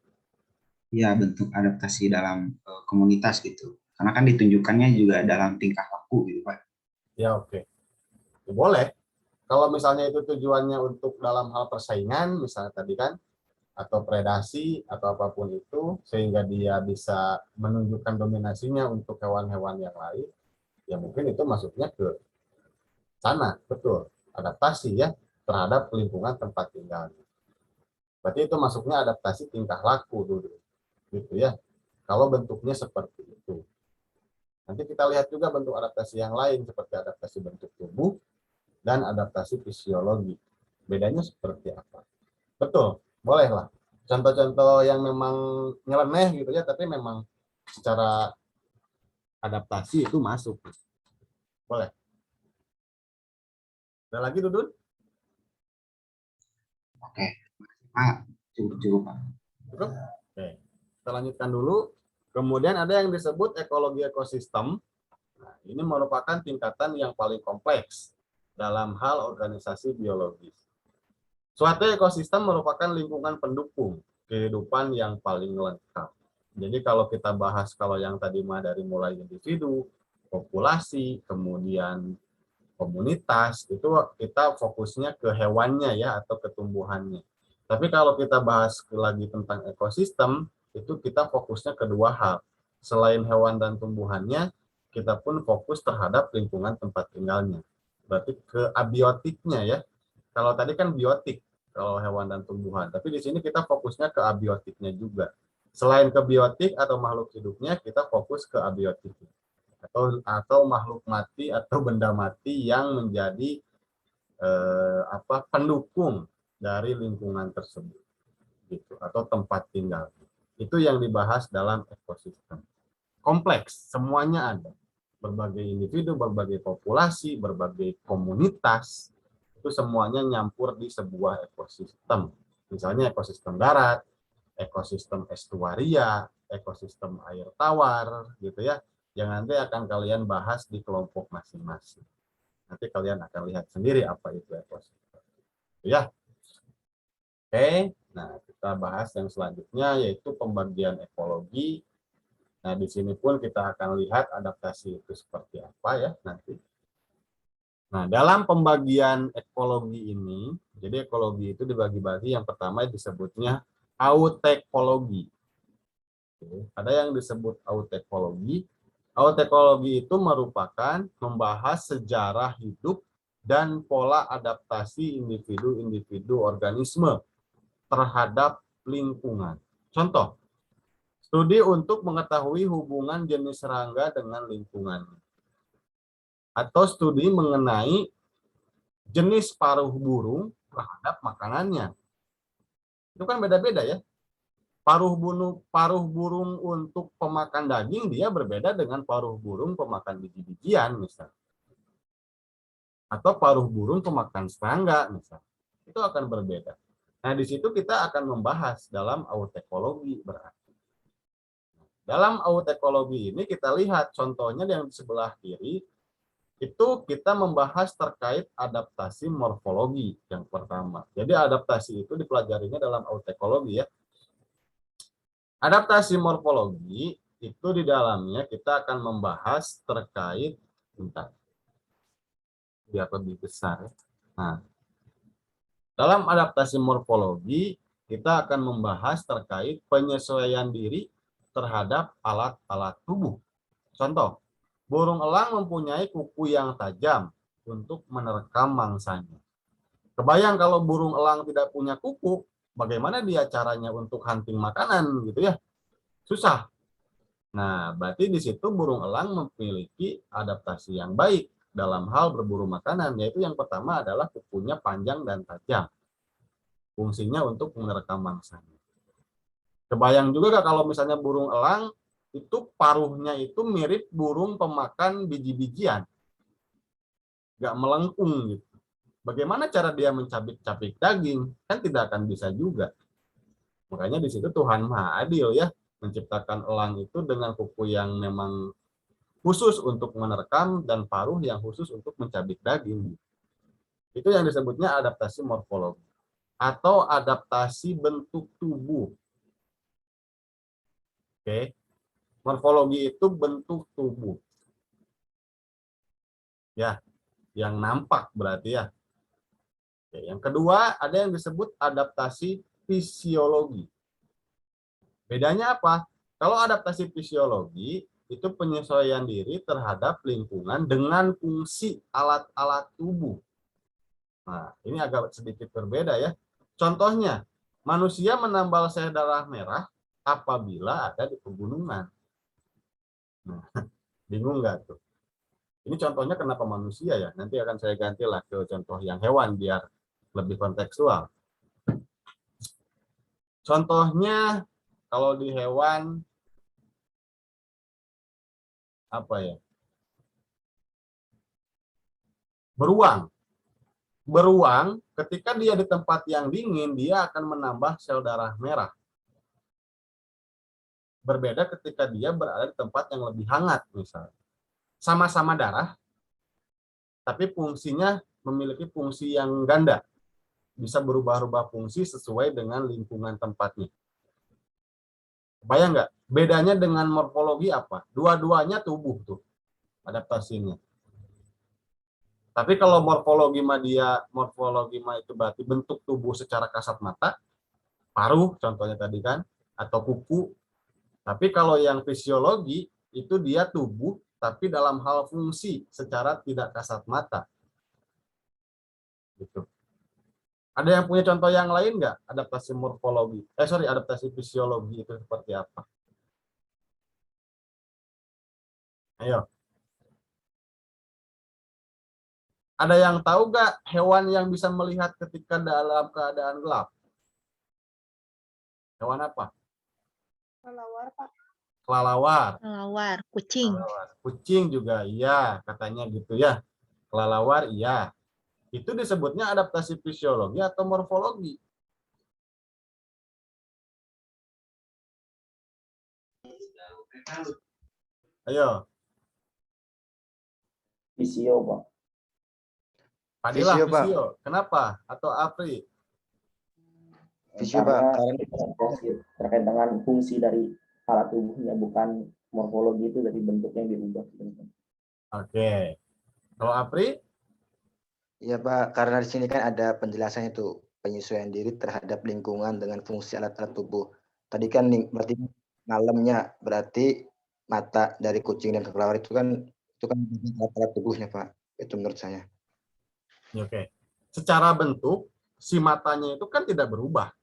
Ya, bentuk adaptasi dalam komunitas gitu. Karena kan ditunjukkannya juga dalam tingkah laku gitu Pak. Ya oke. Ya, boleh. Kalau misalnya itu tujuannya untuk dalam hal persaingan, misalnya tadi kan, atau predasi, atau apapun itu, sehingga dia bisa menunjukkan dominasinya untuk hewan-hewan yang lain, ya mungkin itu masuknya ke sana, betul. Adaptasi ya, terhadap lingkungan tempat tinggal. Berarti itu masuknya adaptasi tingkah laku dulu. Gitu ya. Kalau bentuknya seperti itu. Nanti kita lihat juga bentuk adaptasi yang lain, seperti adaptasi bentuk tubuh, dan adaptasi fisiologi. Bedanya seperti apa? Betul, bolehlah. Contoh-contoh yang memang nyeleneh gitu ya, tapi memang secara adaptasi itu masuk. Boleh. Ada lagi, Dudun? Oke, Pak, cukup Pak. Cukup? Oke. Kita lanjutkan dulu. Kemudian ada yang disebut ekologi ekosistem. Nah, ini merupakan tingkatan yang paling kompleks dalam hal organisasi biologis. Suatu ekosistem merupakan lingkungan pendukung kehidupan yang paling lengkap. Jadi kalau kita bahas kalau yang tadi mah dari mulai individu, populasi, kemudian komunitas, itu kita fokusnya ke hewannya ya atau ke tumbuhannya. Tapi kalau kita bahas lagi tentang ekosistem, itu kita fokusnya ke dua hal. Selain hewan dan tumbuhannya, kita pun fokus terhadap lingkungan tempat tinggalnya. Berarti ke abiotiknya ya. Kalau tadi kan biotik, kalau hewan dan tumbuhan. Tapi di sini kita fokusnya ke abiotiknya juga. Selain ke biotik atau makhluk hidupnya, kita fokus ke abiotik atau makhluk mati atau benda mati yang menjadi pendukung dari lingkungan tersebut, gitu, atau tempat tinggal. Itu yang dibahas dalam ekosistem. Kompleks, semuanya ada. Berbagai individu, berbagai populasi, berbagai komunitas, itu semuanya nyampur di sebuah ekosistem. Misalnya ekosistem darat, ekosistem estuaria, ekosistem air tawar, gitu ya. Yang nanti akan kalian bahas di kelompok masing-masing. Nanti kalian akan lihat sendiri apa itu ekosistem. Ya. Oke, nah kita bahas yang selanjutnya yaitu pembagian ekologi. Nah, di sini pun kita akan lihat adaptasi itu seperti apa ya nanti. Nah, dalam pembagian ekologi ini, jadi ekologi itu dibagi-bagi, yang pertama disebutnya autekologi. Ada yang disebut autekologi. Autekologi itu merupakan membahas sejarah hidup dan pola adaptasi individu-individu organisme terhadap lingkungan. Contoh, studi untuk mengetahui hubungan jenis serangga dengan lingkungan. Atau studi mengenai jenis paruh burung terhadap makanannya. Itu kan beda-beda ya. Paruh burung untuk pemakan daging dia berbeda dengan paruh burung pemakan biji-bijian misalnya. Atau paruh burung pemakan serangga misalnya. Itu akan berbeda. Nah, di situ kita akan membahas dalam autekologi berarti. Dalam autekologi ini kita lihat contohnya yang di sebelah kiri, itu kita membahas terkait adaptasi morfologi yang pertama. Jadi adaptasi itu dipelajarinya dalam autekologi ya. Adaptasi morfologi itu di dalamnya kita akan membahas terkait biar lebih besar. Nah, dalam adaptasi morfologi kita akan membahas terkait penyesuaian diri terhadap alat-alat tubuh. Contoh, Burung elang mempunyai kuku yang tajam untuk menerkam mangsanya. Kebayang kalau burung elang tidak punya kuku, bagaimana dia caranya untuk hunting makanan gitu ya? Susah. Nah, berarti di situ burung elang memiliki adaptasi yang baik dalam hal berburu makanan, yaitu yang pertama adalah kukunya panjang dan tajam. Fungsinya untuk menerkam mangsanya. Kebayang juga gak kalau misalnya burung elang itu paruhnya itu mirip burung pemakan biji-bijian. Gak melengkung gitu. Bagaimana cara dia mencabik-cabik daging? Kan tidak akan bisa juga. Makanya di situ Tuhan Maha Adil ya, menciptakan elang itu dengan kuku yang memang khusus untuk menerkam dan paruh yang khusus untuk mencabik daging. Itu yang disebutnya adaptasi morfologi atau adaptasi bentuk tubuh. Oke. Morfologi itu bentuk tubuh. Ya, yang nampak berarti ya. Oke, yang kedua ada yang disebut adaptasi fisiologi. Bedanya apa? Kalau adaptasi fisiologi itu penyesuaian diri terhadap lingkungan dengan fungsi alat-alat tubuh. Nah, ini agak sedikit berbeda ya. Contohnya, manusia menambal sel darah merah apabila ada di pegunungan. Nah, bingung nggak tuh? Ini contohnya kenapa manusia ya? Nanti akan saya gantilah ke contoh yang hewan biar lebih kontekstual. Contohnya kalau di hewan apa ya? Beruang. Beruang ketika dia di tempat yang dingin dia akan menambah sel darah merah. Berbeda ketika dia berada di tempat yang lebih hangat misalnya. Sama-sama darah, tapi fungsinya memiliki fungsi yang ganda. Bisa berubah-ubah fungsi sesuai dengan lingkungan tempatnya. Bayang nggak? Bedanya dengan morfologi apa? Dua-duanya tubuh tuh adaptasinya. Tapi kalau morfologi mah itu berarti bentuk tubuh secara kasat mata, paruh contohnya tadi kan, atau kuku. Tapi kalau yang fisiologi itu dia tubuh tapi dalam hal fungsi secara tidak kasat mata. Gitu. Ada yang punya contoh yang lain nggak? Adaptasi morfologi. Adaptasi fisiologi itu seperti apa? Ayo. Ada yang tahu nggak hewan yang bisa melihat ketika dalam keadaan gelap? Hewan apa? Kelelawar, Pak. Kelelawar. Kelelawar, kucing. Kelelawar. Kucing juga iya, katanya gitu ya. Kelelawar iya. Itu disebutnya adaptasi fisiologi atau morfologi. Ayo. Visio, Pak. Padilah Visio, Pak. fisio. Kenapa? Atau Apri? Visio, Pak. Karena terkait dengan fungsi dari alat tubuhnya, bukan morfologi itu dari bentuk yang dirubah. Oke. Kalau Apri? Iya, Pak. Karena di sini kan ada penjelasan itu penyesuaian diri terhadap lingkungan dengan fungsi alat-alat tubuh. Tadi kan berarti malamnya berarti mata dari kucing dan kelelawar itu kan alat-alat tubuhnya, Pak. Itu menurut saya. Oke. Secara bentuk, si matanya itu kan tidak berubah.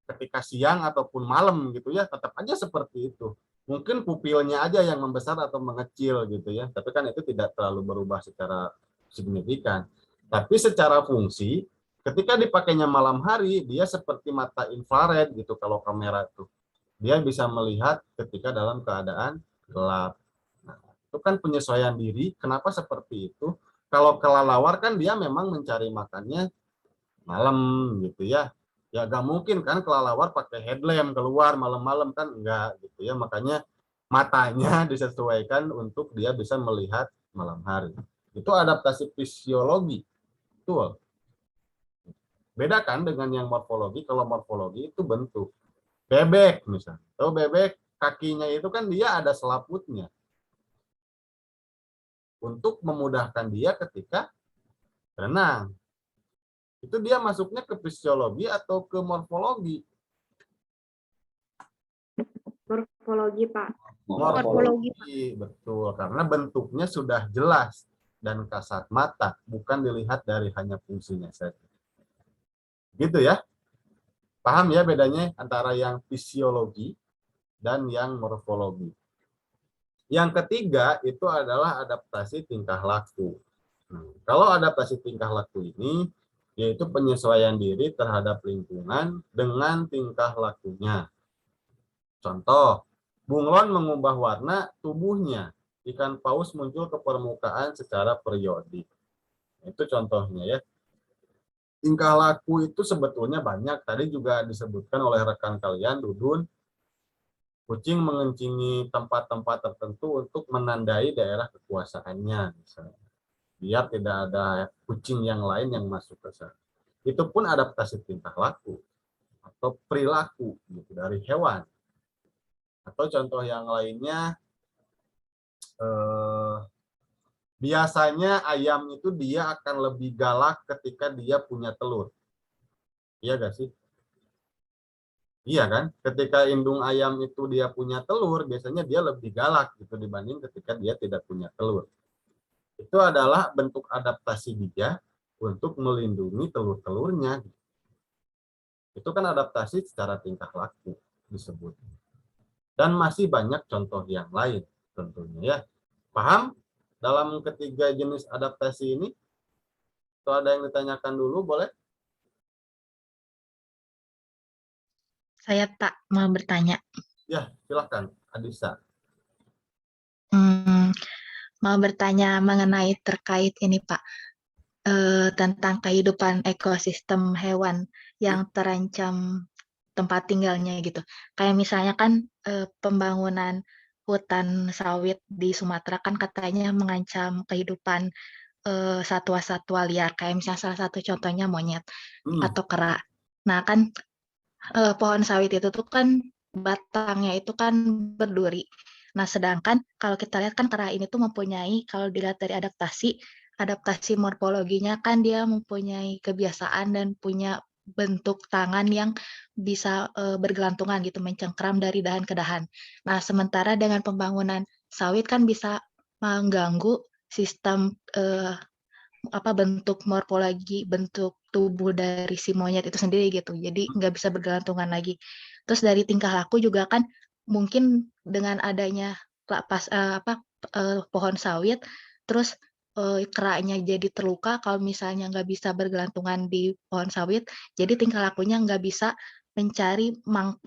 Ketika siang ataupun malam gitu ya, tetap aja seperti itu. Mungkin pupilnya aja yang membesar atau mengecil gitu ya. Tapi kan itu tidak terlalu berubah secara signifikan. Tapi secara fungsi, ketika dipakainya malam hari, dia seperti mata infrared gitu kalau kamera tuh. Dia bisa melihat ketika dalam keadaan gelap. Nah, itu kan penyesuaian diri. Kenapa seperti itu? Kalau kelelawar kan dia memang mencari makannya malam gitu ya. Ya gak mungkin kan kelelawar pakai headlamp keluar malam-malam kan enggak gitu ya. Makanya matanya disesuaikan untuk dia bisa melihat malam hari. Itu adaptasi fisiologi. Betul. Beda kan dengan yang morfologi. Kalau morfologi itu bentuk. Bebek misalnya. Tahu bebek kakinya itu kan dia ada selaputnya. Untuk memudahkan dia ketika berenang. Itu dia masuknya ke fisiologi atau ke morfologi? Morfologi, Pak. Morfologi, betul. Karena bentuknya sudah jelas dan kasat mata, bukan dilihat dari hanya fungsinya saja. Gitu ya. Paham ya bedanya antara yang fisiologi dan yang morfologi. Yang ketiga itu adalah adaptasi tingkah laku. Kalau adaptasi tingkah laku ini yaitu penyesuaian diri terhadap lingkungan dengan tingkah lakunya. Contoh, bunglon mengubah warna tubuhnya. Ikan paus muncul ke permukaan secara periodik. Itu contohnya ya. Tingkah laku itu sebetulnya banyak. Tadi juga disebutkan oleh rekan kalian, Dudun. Kucing mengencingi tempat-tempat tertentu untuk menandai daerah kekuasaannya. Misalnya. Biar tidak ada kucing yang lain yang masuk ke sana. Itu pun adaptasi tingkah laku atau perilaku gitu, dari hewan. Atau contoh yang lainnya, biasanya ayam itu dia akan lebih galak ketika dia punya telur. Iya gak sih? Iya kan? Ketika indung ayam itu dia punya telur, biasanya dia lebih galak gitu dibanding ketika dia tidak punya telur. Itu adalah bentuk adaptasi dia untuk melindungi telur-telurnya. Itu kan adaptasi secara tingkah laku disebut. Dan masih banyak contoh yang lain tentunya ya. Paham dalam ketiga jenis adaptasi ini? Atau ada yang ditanyakan dulu boleh? Saya tak mau bertanya. Ya, silakan Adisa. Mau bertanya mengenai terkait ini Pak, tentang kehidupan ekosistem hewan yang terancam tempat tinggalnya gitu. Kayak misalnya kan pembangunan hutan sawit di Sumatera kan katanya mengancam kehidupan satwa-satwa liar. Kayak misalnya salah satu contohnya monyet atau kera. Nah kan pohon sawit itu tuh kan batangnya itu kan berduri. Nah sedangkan kalau kita lihat kan kera ini tuh mempunyai, kalau dilihat dari adaptasi morfologinya kan dia mempunyai kebiasaan dan punya bentuk tangan yang bisa bergelantungan gitu, mencengkram dari dahan ke dahan. Nah, sementara dengan pembangunan sawit kan bisa mengganggu sistem bentuk morfologi, bentuk tubuh dari si monyet itu sendiri gitu. Jadi nggak bisa bergelantungan lagi. Terus dari tingkah laku juga kan mungkin dengan adanya pohon sawit, terus keranya jadi terluka kalau misalnya nggak bisa bergelantungan di pohon sawit, jadi tingkah lakunya nggak bisa mencari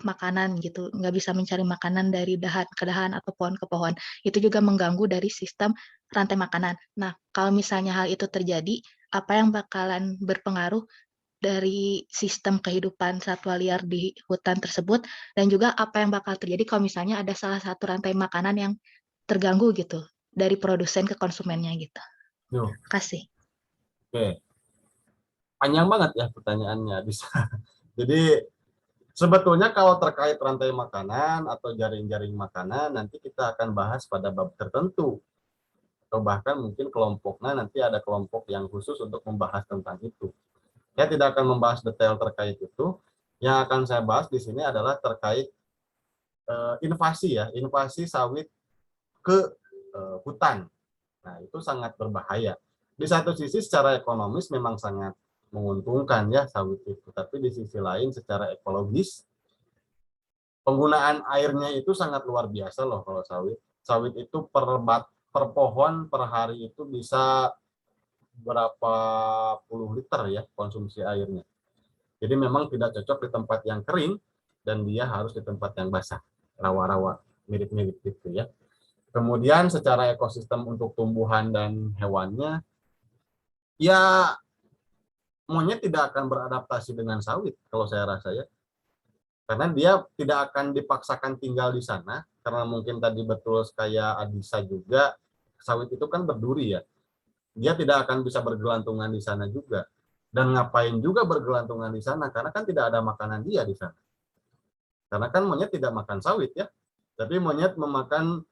makanan gitu, nggak bisa mencari makanan dari dahan ke dahan atau pohon ke pohon. Itu juga mengganggu dari sistem rantai makanan. Nah, kalau misalnya hal itu terjadi, apa yang bakalan berpengaruh dari sistem kehidupan satwa liar di hutan tersebut, dan juga apa yang bakal terjadi kalau misalnya ada salah satu rantai makanan yang terganggu gitu, dari produsen ke konsumennya gitu. Kasih. Oke. Panjang banget ya pertanyaannya, bisa. Jadi sebetulnya kalau terkait rantai makanan atau jaring-jaring makanan, nanti kita akan bahas pada bab tertentu. Atau bahkan mungkin kelompoknya nanti ada kelompok yang khusus untuk membahas tentang itu. Saya tidak akan membahas detail terkait itu. Yang akan saya bahas di sini adalah terkait invasi ya, invasi sawit ke hutan. Nah, itu sangat berbahaya. Di satu sisi secara ekonomis memang sangat menguntungkan ya sawit itu, tapi di sisi lain secara ekologis penggunaan airnya itu sangat luar biasa loh kalau sawit. Sawit itu per pohon per hari itu bisa berapa puluh liter ya konsumsi airnya. Jadi memang tidak cocok di tempat yang kering dan dia harus di tempat yang basah, rawa-rawa, mirip-mirip gitu ya. Kemudian secara ekosistem untuk tumbuhan dan hewannya, ya monyet tidak akan beradaptasi dengan sawit kalau saya rasa ya. Karena dia tidak akan dipaksakan tinggal di sana, karena mungkin tadi betul kayak Adisa juga, sawit itu kan berduri ya. Dia tidak akan bisa bergelantungan di sana juga. Dan ngapain juga bergelantungan di sana, karena kan tidak ada makanan dia di sana. Karena kan monyet tidak makan sawit ya, tapi monyet memakan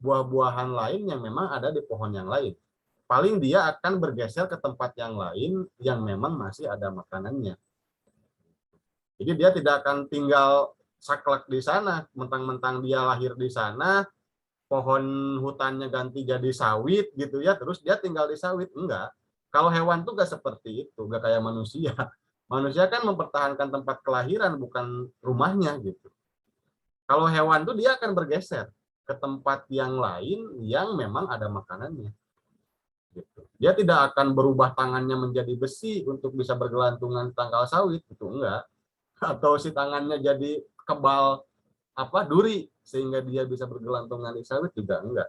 buah-buahan lain yang memang ada di pohon yang lain. Paling dia akan bergeser ke tempat yang lain yang memang masih ada makanannya. Jadi dia tidak akan tinggal saklek di sana, mentang-mentang dia lahir di sana, pohon hutannya ganti jadi sawit gitu ya, terus dia tinggal di sawit. Enggak. Kalau hewan tuh gak seperti itu, gak kayak manusia. Manusia kan mempertahankan tempat kelahiran, bukan rumahnya gitu. Kalau hewan tuh dia akan bergeser ke tempat yang lain yang memang ada makanannya. Gitu. Dia tidak akan berubah tangannya menjadi besi untuk bisa bergelantungan tangkal sawit, itu enggak. Atau si tangannya jadi kebal duri sehingga dia bisa bergelantungan di sawit, juga enggak.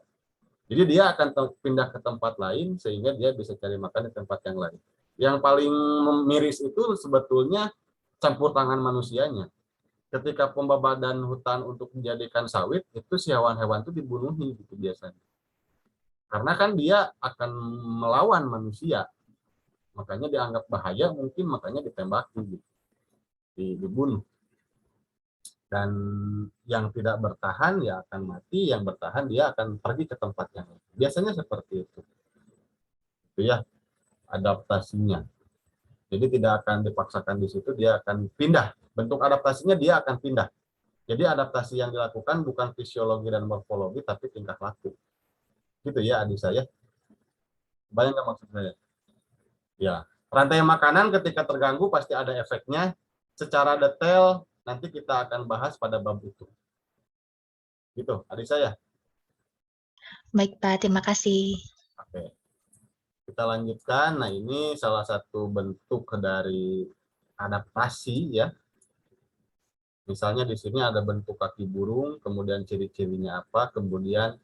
Jadi dia akan pindah ke tempat lain sehingga dia bisa cari makan di tempat yang lain. Yang paling miris itu sebetulnya campur tangan manusianya. Ketika pembabadan hutan untuk menjadikan sawit, itu si hewan-hewan itu dibunuhi gitu biasanya. Karena kan dia akan melawan manusia, makanya dianggap bahaya, mungkin makanya ditembaki gitu, dibunuh. Dan yang tidak bertahan ya akan mati, yang bertahan dia akan pergi ke tempat yang lain. Biasanya seperti itu. Itu ya adaptasinya. Jadi tidak akan dipaksakan di situ, dia akan pindah. Bentuk adaptasinya dia akan pindah. Jadi adaptasi yang dilakukan bukan fisiologi dan morfologi, tapi tingkah laku. Gitu ya adik saya. Bayang nggak maksud saya? Ya, rantai makanan ketika terganggu pasti ada efeknya. Secara detail nanti kita akan bahas pada bab itu. Gitu, adik saya. Baik Pak, terima kasih. Oke. Kita lanjutkan. Nah, ini salah satu bentuk dari adaptasi ya. Misalnya di sini ada bentuk kaki burung, kemudian ciri-cirinya apa, kemudian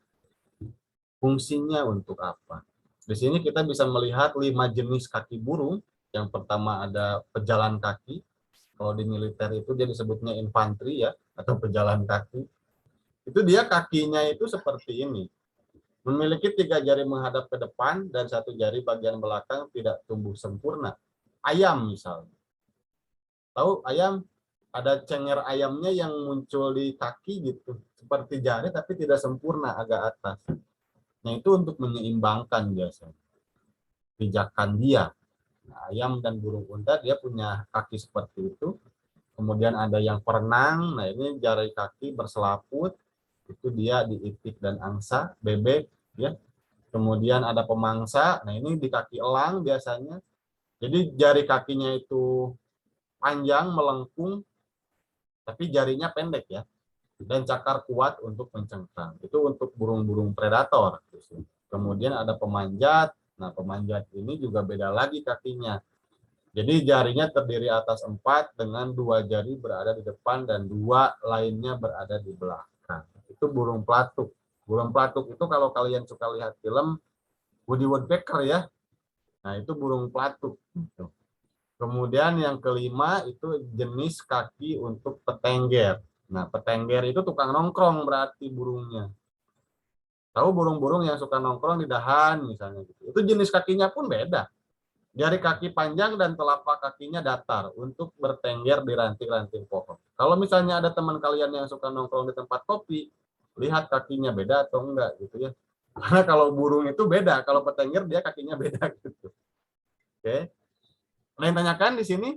fungsinya untuk apa. Di sini kita bisa melihat 5 jenis kaki burung. Yang pertama ada pejalan kaki. Kalau di militer itu dia disebutnya infanteri ya, atau pejalan kaki. Itu dia kakinya itu seperti ini. Memiliki 3 jari menghadap ke depan dan 1 jari bagian belakang tidak tumbuh sempurna. Ayam misalnya. Tahu ayam? Ada cenger ayamnya yang muncul di kaki gitu. Seperti jari tapi tidak sempurna, agak atas. Nah, itu untuk menyeimbangkan biasanya. Pijakan dia. Nah, ayam dan burung unta dia punya kaki seperti itu. Kemudian ada yang perenang. Nah, ini jari kaki berselaput. Itu dia di itik dan angsa, bebek ya. Kemudian ada pemangsa. Nah, ini di kaki elang biasanya. Jadi jari kakinya itu panjang melengkung tapi jarinya pendek ya. Dan cakar kuat untuk mencengkram. Itu untuk burung-burung predator. Kemudian ada pemanjat. Nah, pemanjat ini juga beda lagi kakinya. Jadi jarinya terdiri atas 4 dengan 2 jari berada di depan dan 2 lainnya berada di belakang. Itu burung pelatuk. Burung pelatuk itu kalau kalian suka lihat film Woody Woodpecker ya. Nah, itu burung pelatuk. Kemudian yang kelima itu jenis kaki untuk petengger. Nah, petengger itu tukang nongkrong berarti burungnya. Tahu burung-burung yang suka nongkrong di dahan misalnya gitu. Itu jenis kakinya pun beda. Jari kaki panjang dan telapak kakinya datar untuk bertengger di ranting-ranting pohon. Kalau misalnya ada teman kalian yang suka nongkrong di tempat kopi, lihat kakinya beda atau enggak gitu ya. Karena kalau burung itu beda, kalau petengger dia kakinya beda gitu. Oke. Nah, yang tanyakan di sini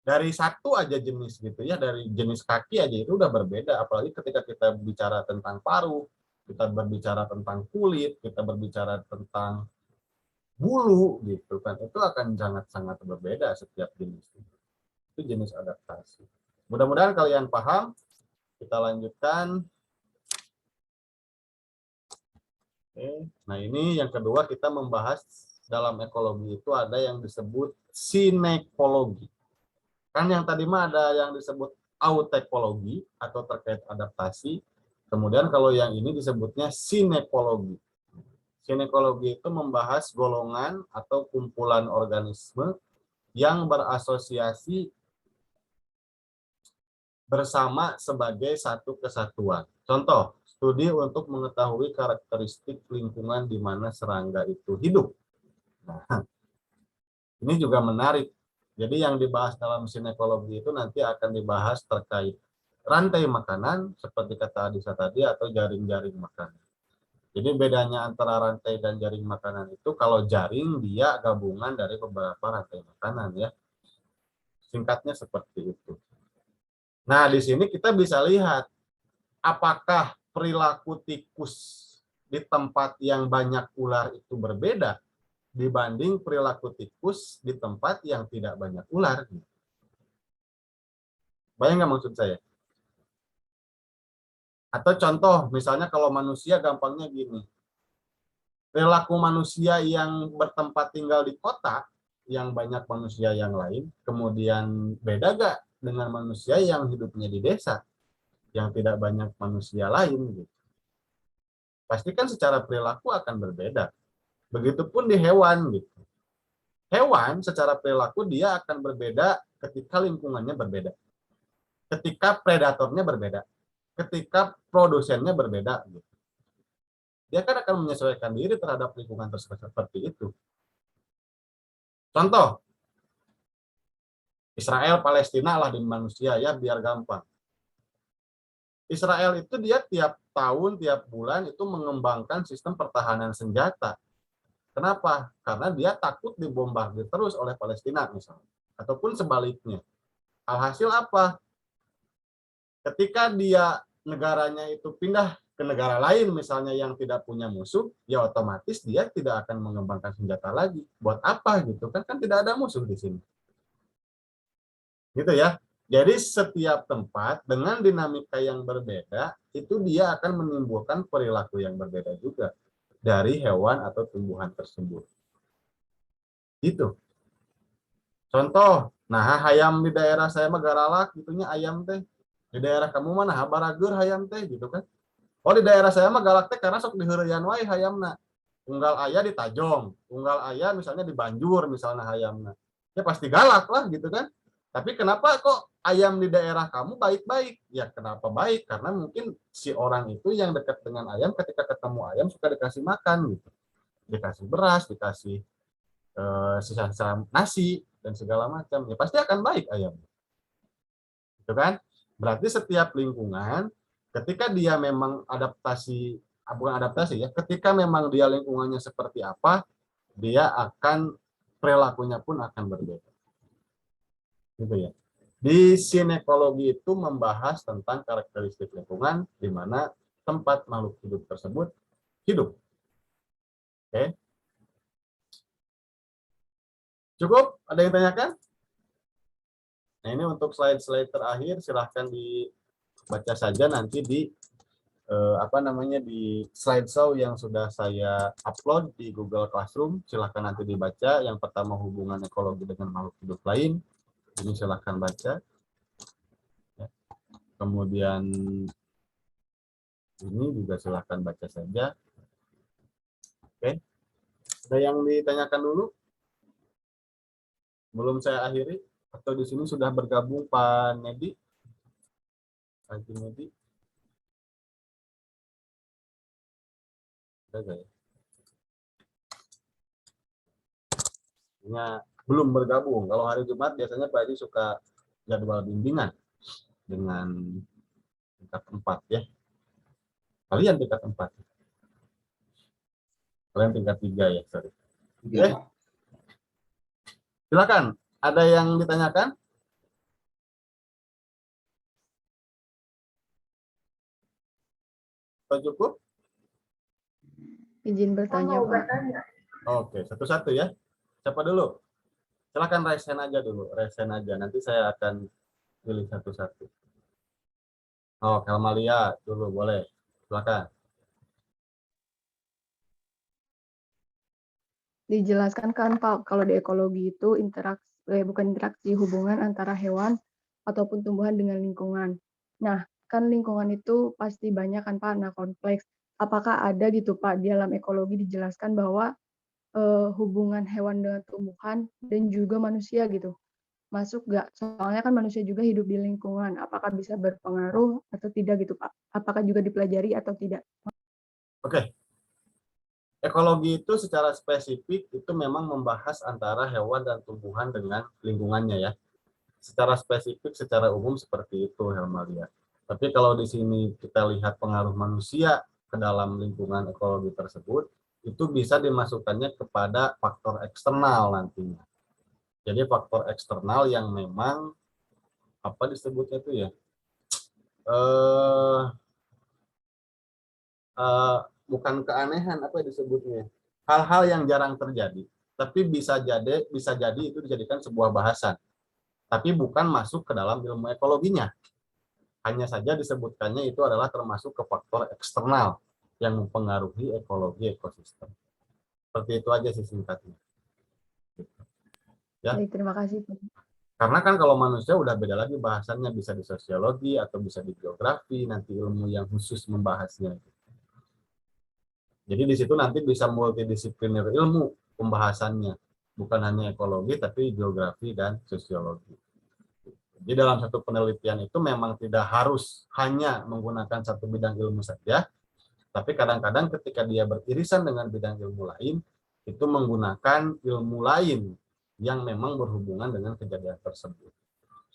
dari satu aja jenis gitu ya, dari jenis kaki aja itu udah berbeda, apalagi ketika kita bicara tentang paruh, kita berbicara tentang kulit, kita berbicara tentang bulu gitu kan, itu akan sangat-sangat berbeda setiap jenis. Itu jenis adaptasi. Mudah-mudahan kalian paham. Kita lanjutkan. Oke. Nah, ini yang kedua kita membahas dalam ekologi itu ada yang disebut sinekologi. Kan yang tadi mah ada yang disebut autekologi atau terkait adaptasi. Kemudian kalau yang ini disebutnya sinekologi. Sinekologi itu membahas golongan atau kumpulan organisme yang berasosiasi bersama sebagai satu kesatuan. Contoh, studi untuk mengetahui karakteristik lingkungan di mana serangga itu hidup. Nah, ini juga menarik. Jadi yang dibahas dalam sinekologi itu nanti akan dibahas terkait rantai makanan, seperti kata Adisa tadi, atau jaring-jaring makanan. Jadi bedanya antara rantai dan jaring makanan itu, kalau jaring dia gabungan dari beberapa rantai makanan ya. Singkatnya seperti itu. Nah, di sini kita bisa lihat apakah perilaku tikus di tempat yang banyak ular itu berbeda dibanding perilaku tikus di tempat yang tidak banyak ular. Bayang nggak maksud saya? Atau contoh, misalnya kalau manusia gampangnya gini. Perilaku manusia yang bertempat tinggal di kota, yang banyak manusia yang lain, kemudian beda gak dengan manusia yang hidupnya di desa, yang tidak banyak manusia lain, gitu. Pasti kan secara perilaku akan berbeda. Begitupun di hewan, gitu. Hewan secara perilaku dia akan berbeda ketika lingkungannya berbeda. Ketika predatornya berbeda. Ketika produsennya berbeda, gitu. Dia kan akan menyesuaikan diri terhadap lingkungan tersebut seperti itu. Contoh, Israel Palestina lah di manusia ya biar gampang. Israel itu dia tiap tahun, tiap bulan itu mengembangkan sistem pertahanan senjata. Kenapa? Karena dia takut dibombardir terus oleh Palestina misalnya. Ataupun sebaliknya. Alhasil apa? Ketika dia negaranya itu pindah ke negara lain misalnya yang tidak punya musuh, ya otomatis dia tidak akan mengembangkan senjata lagi. Buat apa gitu kan? Kan tidak ada musuh di sini. Gitu ya. Jadi setiap tempat dengan dinamika yang berbeda, itu dia akan menimbulkan perilaku yang berbeda juga dari hewan atau tumbuhan tersebut. Gitu. Contoh, nah hayam di daerah saya mah garalak gitunya ayam teh. Di daerah kamu mana habaragur hayam teh gitu kan. Oh di daerah saya mah galak teh karena sok diheureyan wae hayamna. Unggal aya di Tajong, unggal aya misalnya di Banjur misalnya hayamna. Ya pasti galak lah gitu kan. Tapi kenapa kok ayam di daerah kamu baik-baik? Ya kenapa baik? Karena mungkin si orang itu yang dekat dengan ayam ketika ketemu ayam suka dikasih makan gitu. Dikasih beras, dikasih sisa-sisa nasi dan segala macam. Ya pasti akan baik ayam. Gitu kan? Berarti setiap lingkungan ketika dia memang adaptasi, bukan adaptasi ya, ketika memang dia lingkungannya seperti apa, dia akan perilakunya pun akan berbeda. Gitu ya. Di sinekologi itu membahas tentang karakteristik lingkungan di mana tempat makhluk hidup tersebut hidup. Oke. Cukup? Ada yang tanyakan? Nah, ini untuk slide-slide terakhir silahkan dibaca saja nanti di di slideshow yang sudah saya upload di Google Classroom. Silahkan nanti dibaca. Yang pertama hubungan ekologi dengan makhluk hidup lain. Ini silahkan baca. Kemudian ini juga silahkan baca saja. Oke. Ada yang ditanyakan dulu? Belum saya akhiri? Atau di sini sudah bergabung Pak Nedi? Pak Nedi? Ada ya? Belum bergabung. Kalau hari Jumat biasanya Pak Edi suka jadwal bimbingan dengan tingkat 4 ya. Kalian tingkat 4. Kalian tingkat 3 ya, sorry. Oke. Silakan. Ada yang ditanyakan? Atau cukup? Izin bertanya, Mau Pak. bertanya. Oke, satu-satu ya. Siapa dulu? Silakan raise hand aja dulu. Raise hand aja. Nanti saya akan pilih satu-satu. Oh, Kelmalia dulu boleh. Silakan. Dijelaskan kan Pak, kalau di ekologi itu bukan interaksi, hubungan antara hewan ataupun tumbuhan dengan lingkungan. Nah, kan lingkungan itu pasti banyak kan Pak, nah kompleks. Apakah ada gitu Pak, di dalam ekologi dijelaskan bahwa hubungan hewan dengan tumbuhan dan juga manusia gitu? Masuk nggak? Soalnya kan manusia juga hidup di lingkungan. Apakah bisa berpengaruh atau tidak gitu Pak? Apakah juga dipelajari atau tidak? Oke. Ekologi itu secara spesifik itu memang membahas antara hewan dan tumbuhan dengan lingkungannya ya. Secara spesifik, secara umum seperti itu Helmalia. Tapi kalau di sini kita lihat pengaruh manusia ke dalam lingkungan ekologi tersebut, itu bisa dimasukkannya kepada faktor eksternal nantinya. Jadi faktor eksternal yang memang apa disebutnya itu ya? bukan keanehan, apa disebutnya, hal-hal yang jarang terjadi, tapi bisa jadi itu dijadikan sebuah bahasan, tapi bukan masuk ke dalam ilmu ekologinya. Hanya saja disebutkannya itu adalah termasuk ke faktor eksternal yang mempengaruhi ekologi ekosistem. Seperti itu aja sih singkatnya. Ya. Baik, terima kasih. Karena kan kalau manusia udah beda lagi bahasannya, bisa di sosiologi atau bisa di geografi, nanti ilmu yang khusus membahasnya. Jadi di situ nanti bisa multidisipliner ilmu pembahasannya, bukan hanya ekologi tapi geografi dan sosiologi. Jadi dalam satu penelitian itu memang tidak harus hanya menggunakan satu bidang ilmu saja, tapi kadang-kadang ketika dia beririsan dengan bidang ilmu lain, itu menggunakan ilmu lain yang memang berhubungan dengan kejadian tersebut.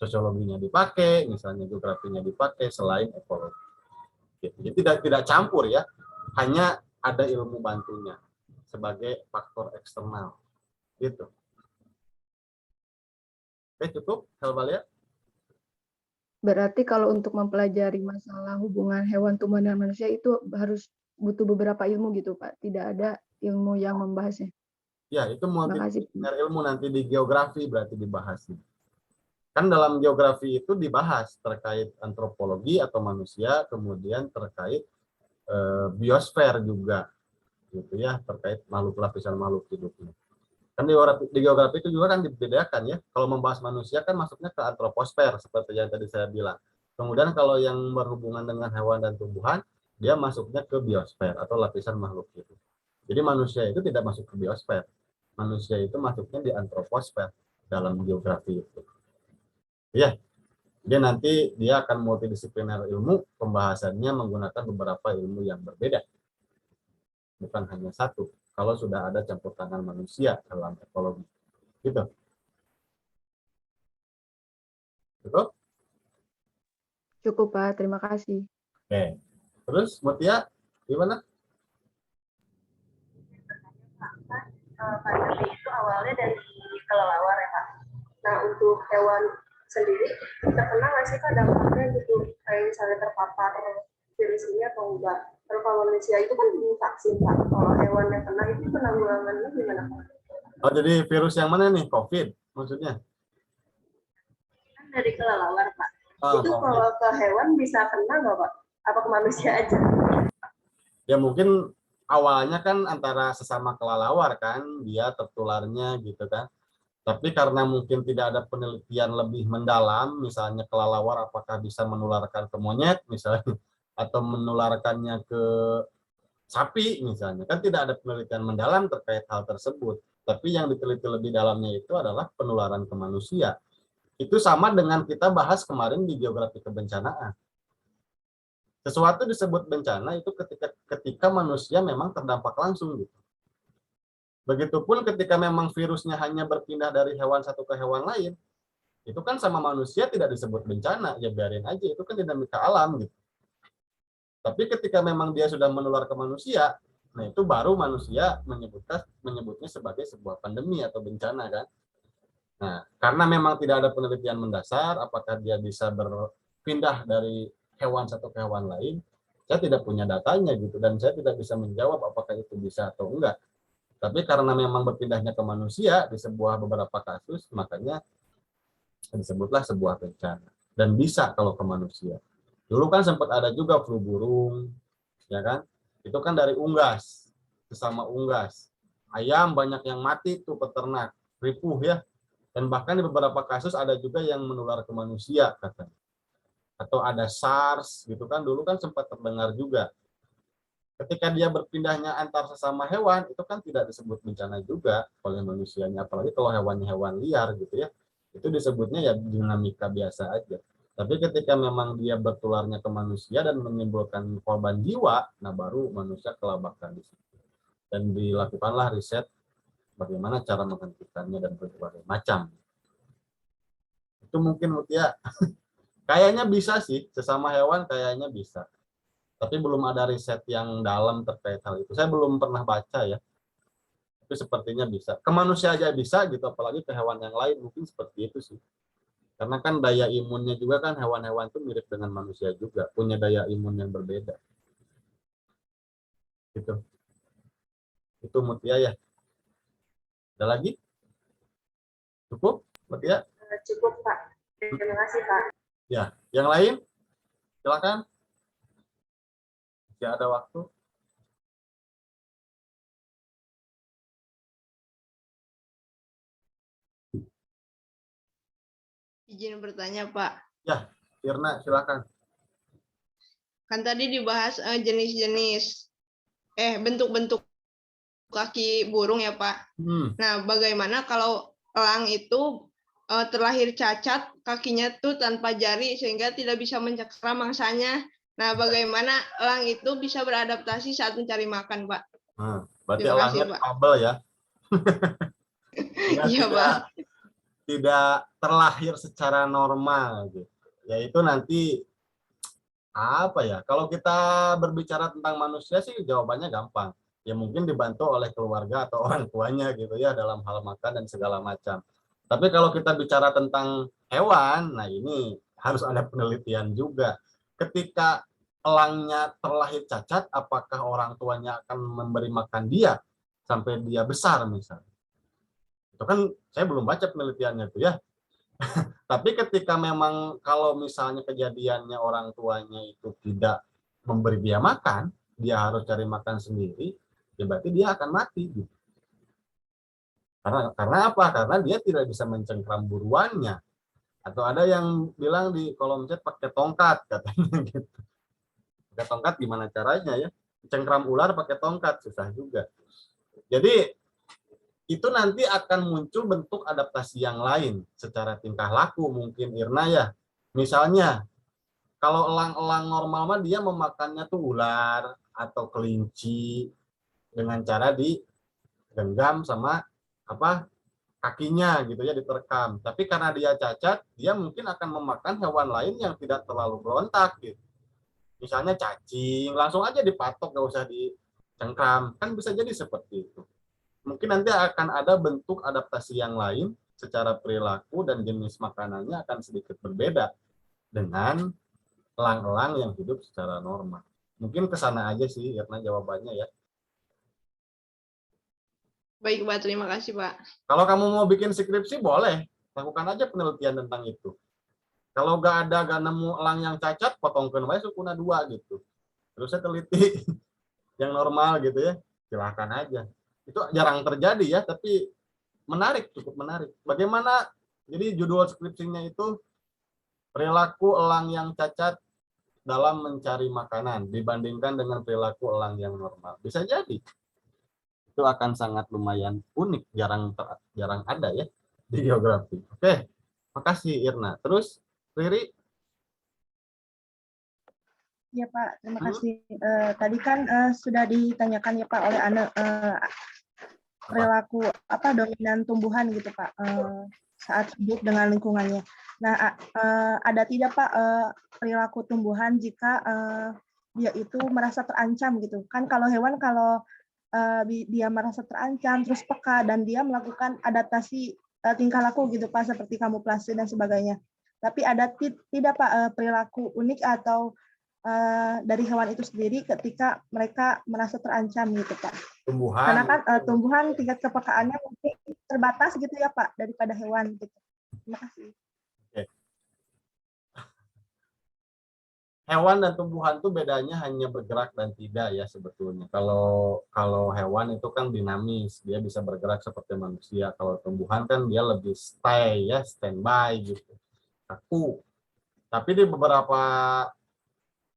Sosiologinya dipakai, misalnya geografinya dipakai selain ekologi. Jadi tidak campur ya, hanya ada ilmu bantunya sebagai faktor eksternal. Gitu. Oke, cukup, Helvalia? Berarti kalau untuk mempelajari masalah hubungan hewan, tumbuhan, dan manusia itu harus butuh beberapa ilmu gitu, Pak. Tidak ada ilmu yang membahasnya. Ya, itu Makasih. multidisipliner ilmu nanti di geografi berarti dibahasnya. Kan dalam geografi itu dibahas terkait antropologi atau manusia, kemudian terkait biosfer juga, gitu ya, terkait makhluk lapisan makhluk hidupnya. Kan di geografi itu juga kan dibedakan ya. Kalau membahas manusia kan masuknya ke antroposfer seperti yang tadi saya bilang. Kemudian kalau yang berhubungan dengan hewan dan tumbuhan, dia masuknya ke biosfer atau lapisan makhluk hidup. Jadi manusia itu tidak masuk ke biosfer. Manusia itu masuknya di antroposfer dalam geografi itu. Ya, dia nanti dia akan multidisipliner ilmu, pembahasannya menggunakan beberapa ilmu yang berbeda. Bukan hanya satu. Kalau sudah ada campur tangan manusia dalam ekologi. Gitu. Cukup? Cukup, Pak. Terima kasih. Oke. Terus, Mutia, gimana? Pandemi itu awalnya dari kelelawar ya Pak. Nah untuk hewan sendiri terkena nggak sih Pak dampaknya gitu? Kayak misalnya terpapar virus ini atau enggak? Kalau manusia itu kan divaksin Pak. Kalau hewan yang kena itu penanggulangannya gimana Pak? Oh, jadi virus yang mana nih? COVID maksudnya? Kan dari kelelawar Pak. Oh, itu COVID. kalau ke hewan bisa kena nggak Pak? Apa ke manusia aja? Ya mungkin awalnya kan antara sesama kelelawar kan, dia tertularnya gitu kan. Tapi karena mungkin tidak ada penelitian lebih mendalam, misalnya kelelawar apakah bisa menularkan ke monyet misalnya, atau menularkannya ke sapi misalnya, kan tidak ada penelitian mendalam terkait hal tersebut. Tapi yang diteliti lebih dalamnya itu adalah penularan ke manusia. Itu sama dengan kita bahas kemarin di geografi kebencanaan. Sesuatu disebut bencana itu ketika manusia memang terdampak langsung gitu. Begitupun ketika memang virusnya hanya berpindah dari hewan satu ke hewan lain, itu kan sama manusia tidak disebut bencana, ya biarin aja, itu kan dinamika alam gitu. Tapi ketika memang dia sudah menular ke manusia, nah itu baru manusia menyebutnya sebagai sebuah pandemi atau bencana kan. Nah, karena memang tidak ada penelitian mendasar apakah dia bisa berpindah dari hewan satu ke hewan lain, saya tidak punya datanya gitu, dan saya tidak bisa menjawab apakah itu bisa atau enggak. Tapi karena memang berpindahnya ke manusia di beberapa kasus, makanya disebutlah sebuah bencana. Dan bisa kalau ke manusia. Dulu kan sempat ada juga flu burung, ya kan? Itu kan dari unggas, sesama unggas. Ayam banyak yang mati tuh peternak, ripuh ya. Dan bahkan di beberapa kasus ada juga yang menular ke manusia katanya. Atau ada SARS gitu kan, dulu kan sempat terdengar juga. Ketika dia berpindahnya antar sesama hewan, itu kan tidak disebut bencana juga oleh manusianya, apalagi kalau hewan-hewan liar gitu ya. Itu disebutnya ya dinamika biasa aja. Tapi ketika memang dia bertularnya ke manusia dan menimbulkan korban jiwa, nah baru manusia kelabakan di situ. Dan dilakukanlah riset bagaimana cara menghentikannya dan berbagai macam. Itu mungkin Mutia. Kayaknya bisa sih, sesama hewan kayaknya bisa. Tapi belum ada riset yang dalam terkait hal itu. Saya belum pernah baca ya. Tapi sepertinya bisa. Ke manusia aja bisa gitu, apalagi ke hewan yang lain mungkin seperti itu sih. Karena kan daya imunnya juga kan hewan-hewan itu mirip dengan manusia juga, punya daya imun yang berbeda. Gitu. Itu Mutia ya. Ada lagi? Cukup, Mutia? Cukup, Pak. Terima kasih, Pak. Ya, yang lain? Silakan. Masih ada waktu. Izin bertanya, Pak. Ya, Irna, silakan. Kan tadi dibahas jenis-jenis bentuk-bentuk kaki burung ya, Pak. Nah, bagaimana kalau elang itu terlahir cacat, kakinya tuh tanpa jari sehingga tidak bisa mencakar mangsanya. Nah, bagaimana elang itu bisa beradaptasi saat mencari makan, Pak? Berarti Terima kasih, elangnya Pak. kabel ya. Iya, Pak. Tidak terlahir secara normal gitu. Yaitu nanti apa ya? Kalau kita berbicara tentang manusia sih jawabannya gampang. Ya mungkin dibantu oleh keluarga atau orang tuanya gitu ya dalam hal makan dan segala macam. Tapi kalau kita bicara tentang hewan, nah ini harus ada penelitian juga. Ketika elangnya terlahir cacat, apakah orang tuanya akan memberi makan dia sampai dia besar misalnya? Itu kan saya belum baca penelitiannya tuh ya. Tapi ketika memang kalau misalnya kejadiannya orang tuanya itu tidak memberi dia makan, dia harus cari makan sendiri, ya berarti dia akan mati. Gitu. Karena apa? Karena dia tidak bisa mencengkram buruannya. Atau ada yang bilang di kolom chat pakai tongkat katanya gitu. Pakai tongkat gimana caranya ya? Cengkram ular pakai tongkat susah juga. Jadi itu nanti akan muncul bentuk adaptasi yang lain secara tingkah laku mungkin Irna ya. Misalnya kalau elang-elang normal mah dia memakannya tuh ular atau kelinci dengan cara digenggam sama apa kakinya gitu ya diterkam. Tapi karena dia cacat, dia mungkin akan memakan hewan lain yang tidak terlalu berontak gitu. Misalnya cacing, langsung aja dipatok gak usah dicengkram. Kan bisa jadi seperti itu. Mungkin nanti akan ada bentuk adaptasi yang lain secara perilaku dan jenis makanannya akan sedikit berbeda dengan elang-elang yang hidup secara normal. Mungkin ke sana aja sih karena jawabannya ya. Baik, Pak. Terima kasih, Pak. Kalau kamu mau bikin skripsi boleh, lakukan aja penelitian tentang itu. Kalau gak nemu elang yang cacat, potongkan aja sukuna 2 gitu. Terus saya teliti yang normal gitu ya, silahkan aja. Itu jarang terjadi ya, tapi menarik, cukup menarik. Bagaimana, jadi judul skripsinya itu perilaku elang yang cacat dalam mencari makanan dibandingkan dengan perilaku elang yang normal. Bisa jadi. Itu akan sangat lumayan unik, jarang ada ya di geografi. Oke, makasih Irna. Terus, Riri? Ya Pak, terima kasih. Tadi kan sudah ditanyakan ya Pak oleh Ane perilaku dominan tumbuhan gitu Pak saat hidup dengan lingkungannya. Nah, ada tidak Pak perilaku tumbuhan jika dia itu merasa terancam gitu? Kan kalau hewan kalau dia merasa terancam terus peka dan dia melakukan adaptasi tingkah laku gitu Pak seperti kamuflase dan sebagainya. Tapi ada tidak Pak perilaku unik atau dari hewan itu sendiri ketika mereka merasa terancam gitu Pak. Tumbuhan. Karena kan tumbuhan tingkat kepekaannya mungkin terbatas gitu ya Pak daripada hewan gitu. Terima kasih. Oke. Hewan dan tumbuhan itu bedanya hanya bergerak dan tidak ya sebetulnya. Kalau hewan itu kan dinamis, dia bisa bergerak seperti manusia. Kalau tumbuhan kan dia lebih stay ya, standby gitu. Kaku. Tapi di beberapa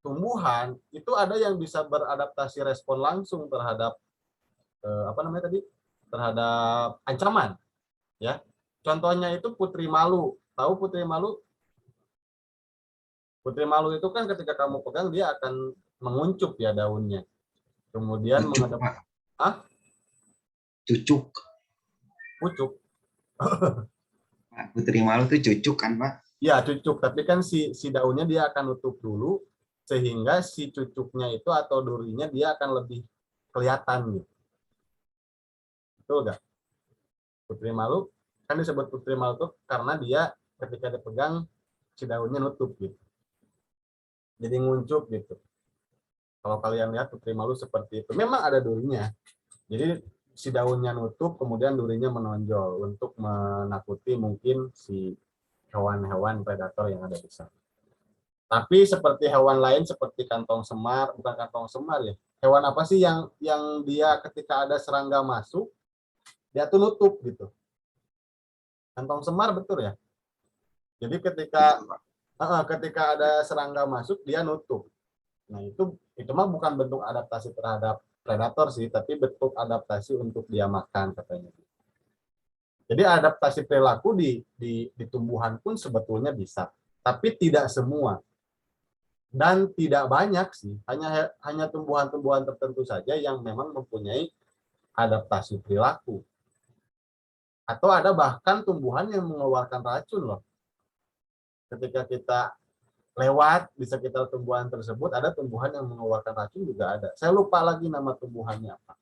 tumbuhan itu ada yang bisa beradaptasi respon langsung terhadap terhadap ancaman ya. Contohnya itu putri malu. Tahu putri malu? Putri malu itu kan ketika kamu pegang dia akan menguncup ya daunnya. Kemudian menghadap cucuk. Pucuk. Putri malu itu cucuk kan Pak? Ya cucuk, tapi kan si daunnya dia akan nutup dulu sehingga si cucuknya itu atau durinya dia akan lebih kelihatan gitu. Betul nggak? Putri malu kan disebut putri malu tuh karena dia ketika dipegang si daunnya nutup gitu. Jadi nguncup gitu. Kalau kalian lihat putri malu seperti itu, memang ada durinya. Jadi si daunnya nutup, kemudian durinya menonjol untuk menakuti mungkin si hewan-hewan predator yang ada di sana. Tapi seperti hewan lain seperti kantong semar, bukan kantong semar ya. Hewan apa sih yang dia ketika ada serangga masuk, dia tuh nutup gitu. Kantong semar betul ya. Jadi ketika ada serangga masuk, dia nutup. Nah itu mah bukan bentuk adaptasi terhadap predator sih, tapi bentuk adaptasi untuk dia makan katanya. Jadi adaptasi perilaku di tumbuhan pun sebetulnya bisa, tapi tidak semua. Dan tidak banyak sih, hanya tumbuhan-tumbuhan tertentu saja yang memang mempunyai adaptasi perilaku. Atau ada bahkan tumbuhan yang mengeluarkan racun loh. Ketika kita lewat di sekitar tumbuhan tersebut, ada tumbuhan yang mengeluarkan racun juga ada. Saya lupa lagi nama tumbuhannya apa.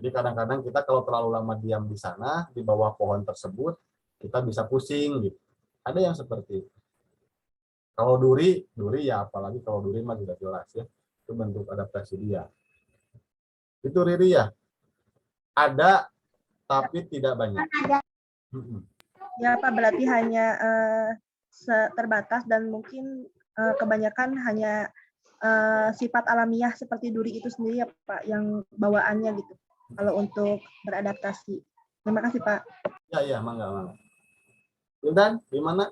Jadi kadang-kadang kita kalau terlalu lama diam di sana, di bawah pohon tersebut, kita bisa pusing gitu. Ada yang seperti itu. Kalau duri ya apalagi kalau duri mah sudah jelas ya. Itu bentuk adaptasi dia. Itu Riri ya. Ada tapi tidak banyak. Ya Pak, berarti hanya terbatas dan mungkin kebanyakan hanya sifat alamiah seperti duri itu sendiri ya Pak, yang bawaannya gitu. Kalau untuk beradaptasi. Terima kasih Pak. Ya, mangga. Dan gimana?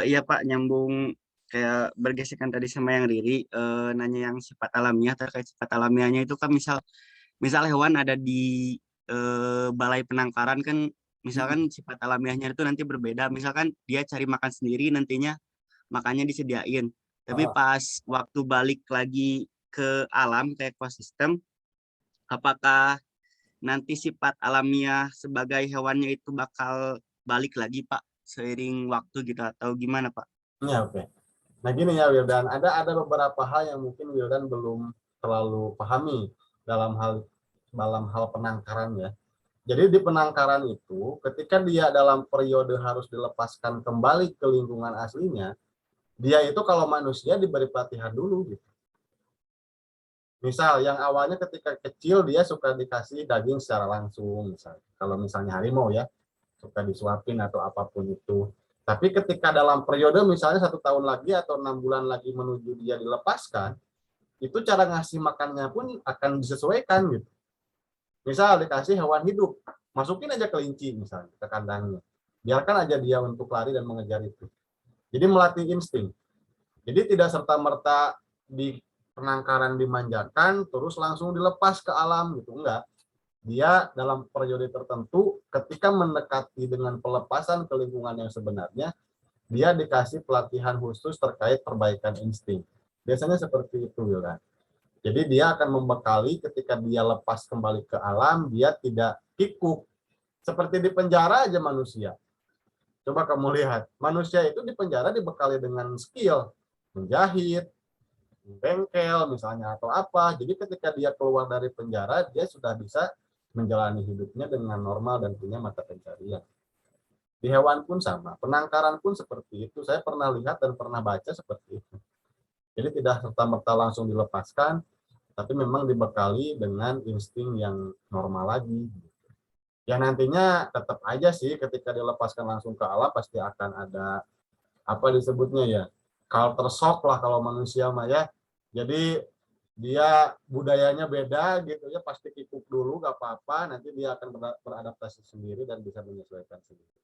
Iya Pak, nyambung kayak bergesekan tadi sama yang Riri, nanya yang sifat alamiah. Terkait sifat alamiahnya itu kan misal hewan ada di balai penangkaran kan, misalkan sifat alamiahnya itu nanti berbeda. Misalkan dia cari makan sendiri, nantinya makannya disediain. Tapi pas waktu balik lagi ke alam, ke ekosistem, apakah nanti sifat alamiah sebagai hewannya itu bakal balik lagi Pak seiring waktu gitu atau gimana Pak? Ya, oke. Nah gini ya Wildan, ada beberapa hal yang mungkin Wildan belum terlalu pahami dalam hal penangkaran ya. Jadi di penangkaran itu ketika dia dalam periode harus dilepaskan kembali ke lingkungan aslinya, dia itu kalau manusia diberi pelatihan dulu gitu. Misal yang awalnya ketika kecil dia suka dikasih daging secara langsung, misalnya. Kalau misalnya harimau ya, suka disuapin atau apapun itu. Tapi ketika dalam periode misalnya 1 tahun lagi atau 6 bulan lagi menuju dia dilepaskan, itu cara ngasih makannya pun akan disesuaikan gitu. Misal dikasih hewan hidup, masukin aja kelinci misalnya ke kandangnya. Biarkan aja dia untuk lari dan mengejar itu. Jadi melatih insting. Jadi tidak serta-merta di penangkaran dimanjakan terus langsung dilepas ke alam gitu, enggak. Dia dalam periode tertentu ketika mendekati dengan pelepasan ke lingkungan yang sebenarnya, dia dikasih pelatihan khusus terkait perbaikan insting. Biasanya seperti itu, Wildan. Jadi dia akan membekali ketika dia lepas kembali ke alam, dia tidak kikuk. Seperti di penjara aja manusia. Coba kamu lihat, manusia itu di penjara dibekali dengan skill, menjahit, bengkel misalnya atau apa. Jadi ketika dia keluar dari penjara, dia sudah bisa menjalani hidupnya dengan normal dan punya mata pencarian. Di hewan pun sama, penangkaran pun seperti itu. Saya pernah lihat dan pernah baca seperti itu. Jadi tidak serta-merta langsung dilepaskan, tapi memang dibekali dengan insting yang normal lagi. Ya nantinya tetap aja sih ketika dilepaskan langsung ke alam pasti akan ada apa disebutnya ya, culture shock lah kalau manusia mah ya. Jadi dia budayanya beda gitu ya, pasti kikuk dulu gak apa-apa, nanti dia akan beradaptasi sendiri dan bisa menyesuaikan sendiri.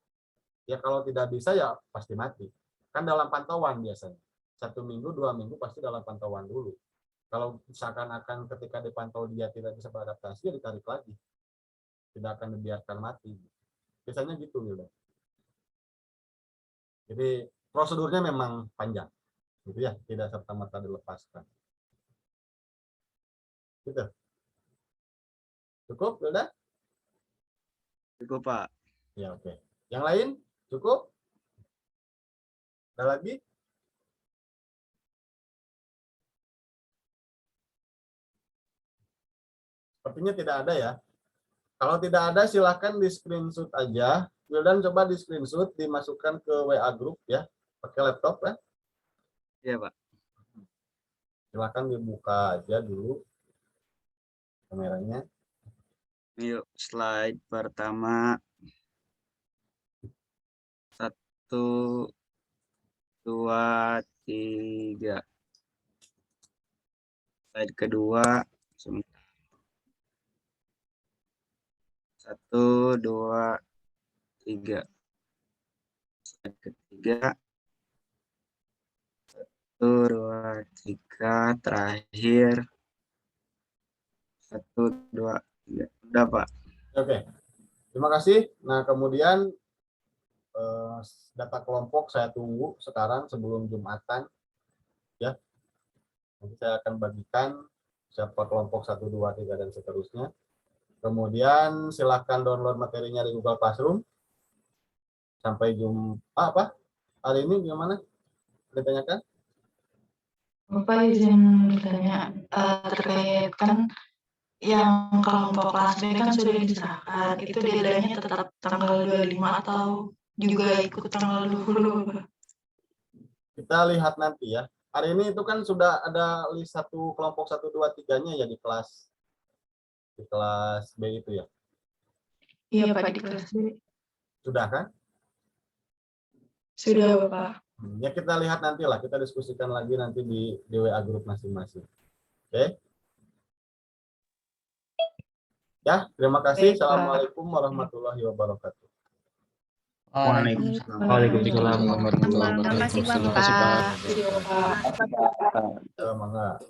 Ya kalau tidak bisa ya pasti mati. Kan dalam pantauan biasanya. 1 minggu, 2 minggu pasti dalam pantauan dulu. Kalau misalkan akan ketika dipantau dia tidak bisa beradaptasi, ya ditarik lagi. Tidak akan dibiarkan mati. Biasanya gitu gitu. Jadi prosedurnya memang panjang. Gitu ya, tidak serta-merta dilepaskan. Gitu. Cukup, udah? Cukup Pak. Ya oke. Yang lain cukup? Ada lagi? Sepertinya tidak ada ya. Kalau tidak ada silahkan di screenshot aja. Wildan coba di screenshot dimasukkan ke WA group ya. Pakai laptop ya. Iya Pak. Silakan dibuka aja dulu kameranya. Yuk, slide pertama. 1, 2, 3. Slide kedua. 1, 2, 3. Slide ketiga. 1, 2, 3. Terakhir. 1, 2, 3. Udah, Pak. Oke, terima kasih. Nah, kemudian data kelompok saya tunggu sekarang sebelum Jumatan. Ya, nanti saya akan bagikan siapa kelompok 1, 2, 3, dan seterusnya. Kemudian silahkan download materinya di Google Classroom. Sampai Jumpa. Hari ini gimana? Ditanyakan? Bapak izin bertanya terkait kan yang kelompok kelas B kan sudah diserahkan, itu deadline-nya tetap tanggal 25 atau juga ikut tanggal 20? Kita lihat nanti ya. Hari ini itu kan sudah ada list kelompok 1, 2, 3-nya ya di kelas B itu ya. Iya Pak, di kelas B. Sudah kan? Sudah Bapak. Ya kita lihat nanti lah, kita diskusikan lagi nanti di WA grup masing-masing. Oke? Ya, terima kasih. Baik, Pak. Assalamualaikum warahmatullahi wabarakatuh. Waalaikumsalam. Waalaikumsalam Terima kasih Bapak. Mangga.